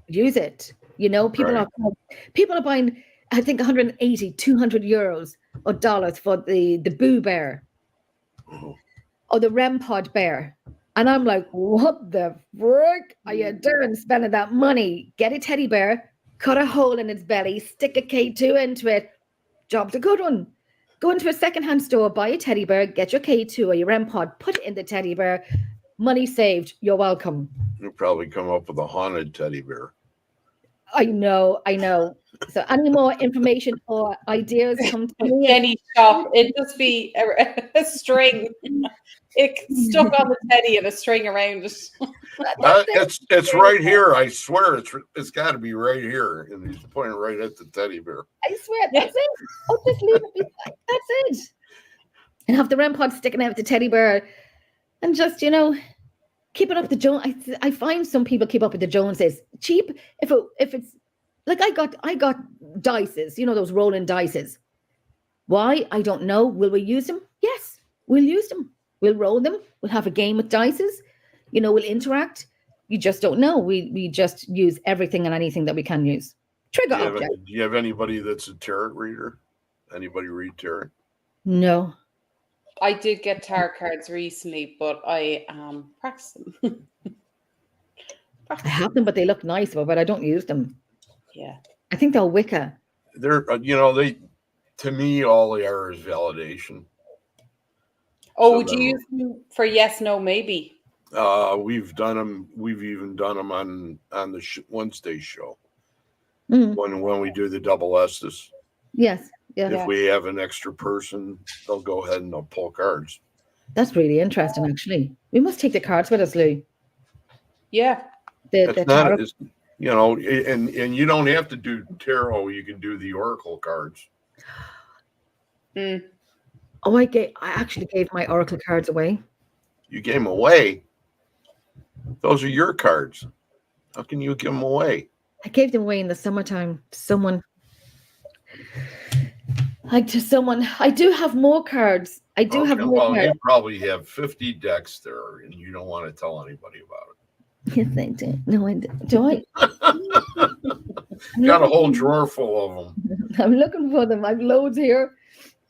use it. You know, people are buying, I think, 180, 200 euros or dollars for the Boo Bear or the REM Pod Bear. And I'm like, what the frick are you doing spending that money? Get a teddy bear, cut a hole in its belly, stick a K2 into it. Job's a good one. Go into a secondhand store, buy a teddy bear, get your K2 or your REM Pod, put it in the teddy bear. Money saved. You're welcome. You'll probably come up with a haunted teddy bear. I know. So any more information or ideas come to me? Any shop, it'd just be a string. It's stuck on the teddy and a string around it. It's right here. I swear it's got to be right here, and he's pointing right at the teddy bear. I swear, that's it. Oh, just leave it beside. That's it. And have the REM Pod sticking out with the teddy bear, and just, you know, keep it up the Jones. I find some people keep up with the Joneses. Cheap. If it's like I got dices, you know, those rolling dices. Why? I don't know. Will we use them? Yes, we'll use them. We'll roll them. We'll have a game with dices. You know, we'll interact. You just don't know. We just use everything and anything that we can use. Trigger object. Do you have anybody that's a tarot reader? Anybody read tarot? No. I did get tarot cards recently, but I practice them. I have them, but they look nice, but I don't use them. Yeah. I think they're Wicca. They're, to me, all they are is validation. Oh, would you use them for yes, no, maybe? We've done them. We've even done them on the Wednesday show when we do the double Estes. Yes. Yeah. If we have an extra person, they'll go ahead and they'll pull cards. That's really interesting, actually. We must take the cards with us, Lou. Yeah. And you don't have to do tarot. You can do the oracle cards. Oh, I actually gave my oracle cards away. You gave them away? Those are your cards. How can you give them away? I gave them away in the summertime to someone. I do have more cards. I do have more cards. You probably have 50 decks there, and you don't want to tell anybody about it. Yes, I do. No, I do. I got a whole drawer full of them. I'm looking for them. I've loads here.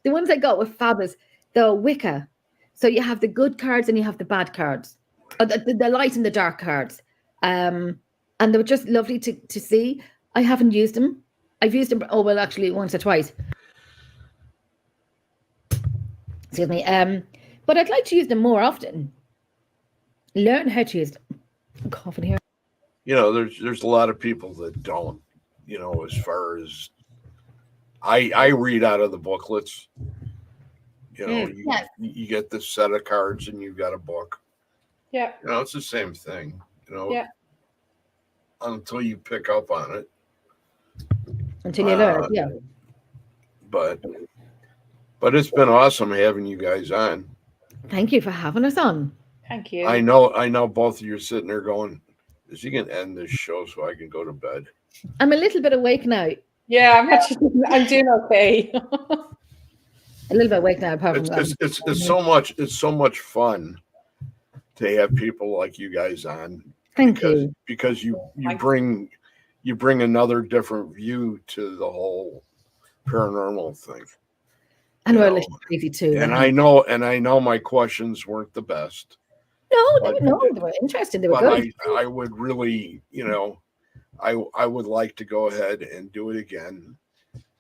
The ones I got were fabulous. They're Wicca. So you have the good cards and you have the bad cards. The light and the dark cards. And they were just lovely to see. I haven't used them. I've used them, actually once or twice. Excuse me. But I'd like to use them more often. Learn how to use them. I'm coughing here. There's a lot of people that don't, as far as I read out of the booklets. You get this set of cards and you've got a book. Yeah. It's the same thing. Yeah. until you pick up on it. Until you learn, yeah. But it's been awesome having you guys on. Thank you for having us on. Thank you. I know both of you are sitting there going, is he gonna end this show so I can go to bed? I'm a little bit awake now. Yeah, I'm doing okay. A little bit awake now, apart from that. It's so much fun to have people like you guys on. Thank you. Because you bring another different view to the whole paranormal thing. And we're a little crazy too. And I know my questions weren't the best. No, they were interesting. They were good. I would really, I would like to go ahead and do it again.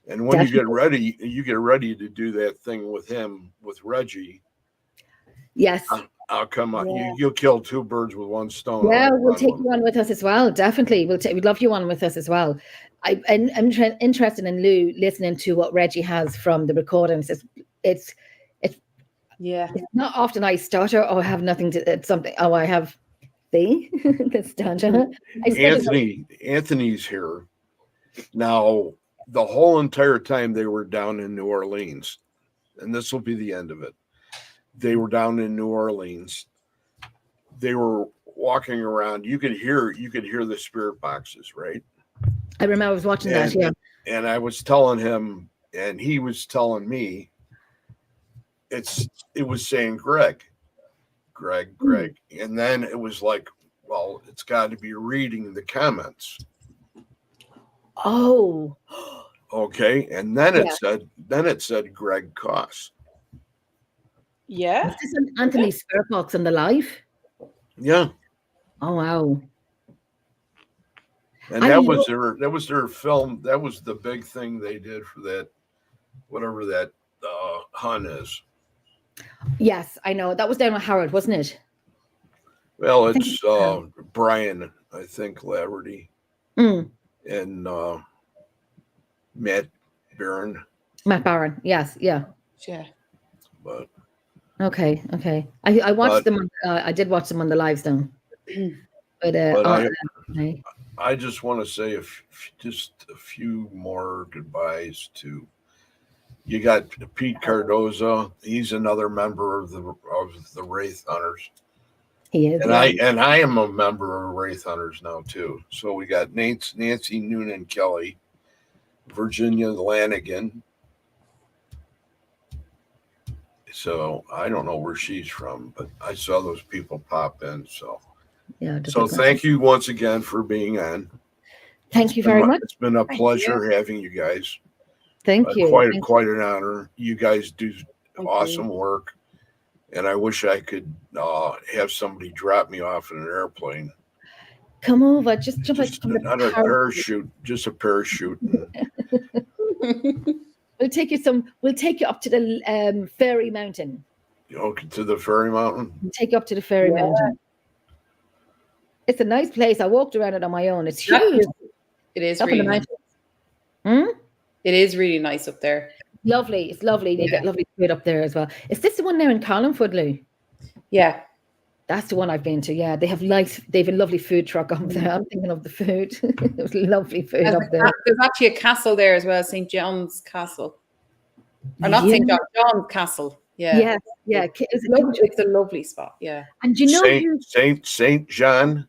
And when you get ready to do that thing with Reggie. Yes. I'll come on. Yeah. You'll kill two birds with one stone. Yeah, we'll take you on with us as well. Definitely. We'd love you on with us as well. I'm interested in Lou listening to what Reggie has from the recordings. It's not often I stutter or have nothing to something. Oh, I have the stutter. Anthony's here now. The whole entire time they were down in New Orleans, and this will be the end of it. They were down in New Orleans. They were walking around. You could hear the spirit boxes, right? I remember I was watching that, yeah. And I was telling him, and he was telling me, it was saying Greg. And then it was like, well, it's got to be reading the comments. Oh. Okay. And then it said Greg Kos. Yeah. Is this an Anthony spirit box on the live? Yeah. Oh wow. And that was their film. That was the big thing they did for that, whatever that Hun is. Yes, I know. That was down with Howard, wasn't it? Well, it's Brian, I think, Laverty. And Matt Barron. Matt Barron, yes, yeah. Yeah. But okay. I watched them. I did watch them on the lives though. I just want to say just a few more goodbyes to. You got Pete Cardoza. He's another member of the Wraith Hunters. He is. And I am a member of Wraith Hunters now too. So we got Nancy Noonan Kelly, Virginia Lanigan. So I don't know where she's from, but I saw those people pop in. So yeah. So thank you once again for being on. Thank you very much. It's been a pleasure having you guys. Thank you. Quite an honor. You guys do awesome work. And I wish I could have somebody drop me off in an airplane. Come over, just jump not a parachute, just a parachute. We'll take you up to the Fairy Mountain. Okay, to the Fairy Mountain? We'll take you up to the Fairy Mountain. It's a nice place. I walked around it on my own. It's huge. It is really nice. It is really nice up there. Lovely. It's lovely. You get lovely food up there as well. Is this the one there in Carlingford, Lou? Yeah. That's the one I've been to. Yeah. They have a lovely food truck up there. I'm thinking of the food. There's lovely food up there. There's actually a castle there as well, St. John's Castle. Or not St. John's Castle. Yeah. Yes. Yeah. It's a lovely spot. Yeah. And you know St. John?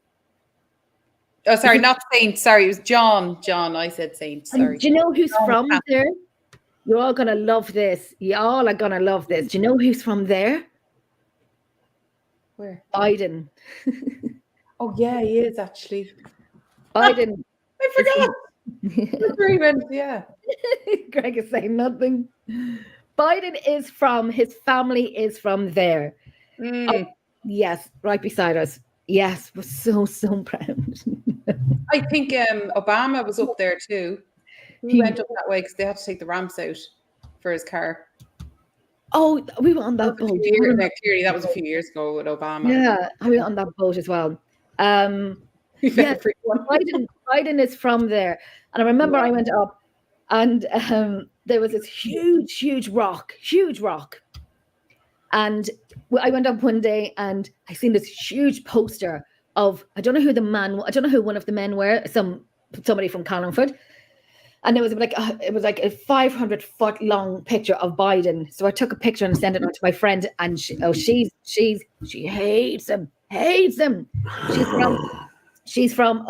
Oh, sorry, not Saint. Sorry, it was John. I said Saint. Sorry. And do you know who's from there? You're all going to love this. You all are going to love this. Do you know who's from there? Where? Biden. Oh, yeah, he is actually. Biden. I forgot. Yeah. Greg is saying nothing. Biden his family is from there. Oh, yes, right beside us. Yes, we're so proud. I think Obama was up there too. He went up that way because they had to take the ramps out for his car. Oh, we were on that boat. Clearly, that was a few years ago with Obama. Yeah, I was on that boat as well. Yes, Biden is from there. And I remember I went up and there was this huge rock. And I went up one day and I seen this huge poster of, I don't know who one of the men were, somebody from Carlingford. And it was like a 500-foot long picture of Biden. So I took a picture and sent it on to my friend, and she hates him. She's from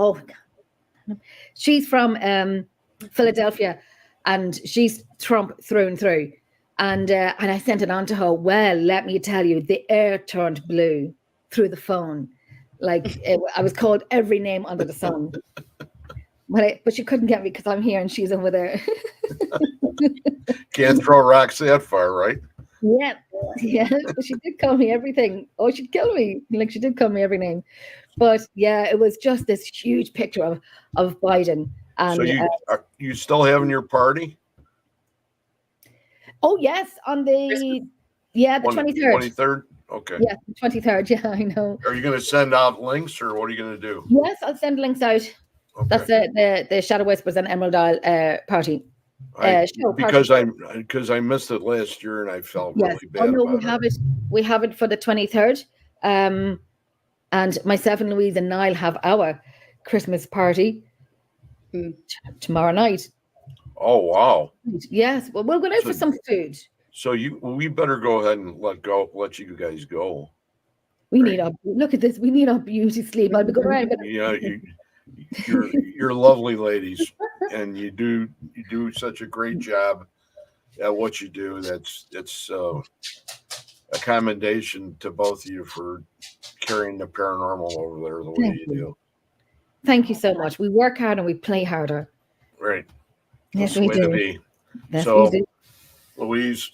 Philadelphia, and she's Trump through and through. And I sent it on to her. Well, let me tell you, the air turned blue through the phone. I was called every name under the sun. But she couldn't get me because I'm here and she's over there. Can't throw rocks that far, right? Yeah. But she did call me everything. Oh, she'd kill me. She did call me every name. But yeah, it was just this huge picture of Biden. And so you still having your party? Oh yes, on the 23rd. 23rd. Okay. Yeah, the 23rd. Yeah, I know. Are you going to send out links, or what are you going to do? Yes, I'll send links out. Okay. That's the Shadow Whispers and Emerald Isle party. Because I missed it last year and I felt really bad. We have it for the 23rd. And myself and Louise and Niall have our Christmas party tomorrow night. Oh wow! Yes, well, we're going out for some food. So we better go ahead and let you guys go. We need look at this. We need our beauty sleep. I'll be going around. Yeah, you're lovely ladies, and you do such a great job at what you do. It's a commendation to both of you for carrying the paranormal over there the way you do. Thank you so much. We work hard and we play harder. Right. Yes, we do. So, Louise,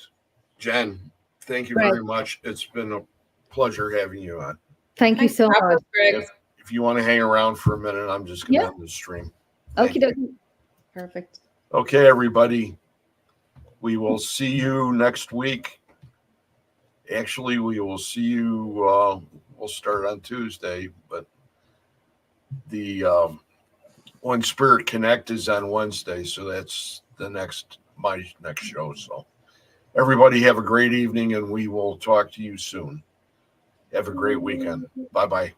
Jen, thank you very much. It's been a pleasure having you on. Thank you so much. If you want to hang around for a minute, I'm just going to end the stream. Okay. Perfect. Okay, everybody. We will see you next week. Actually, we will see you. We'll start on Tuesday, but the One Spirit Connect is on Wednesday, so that's my next show. So everybody have a great evening, and we will talk to you soon. Have a great weekend. Bye-bye.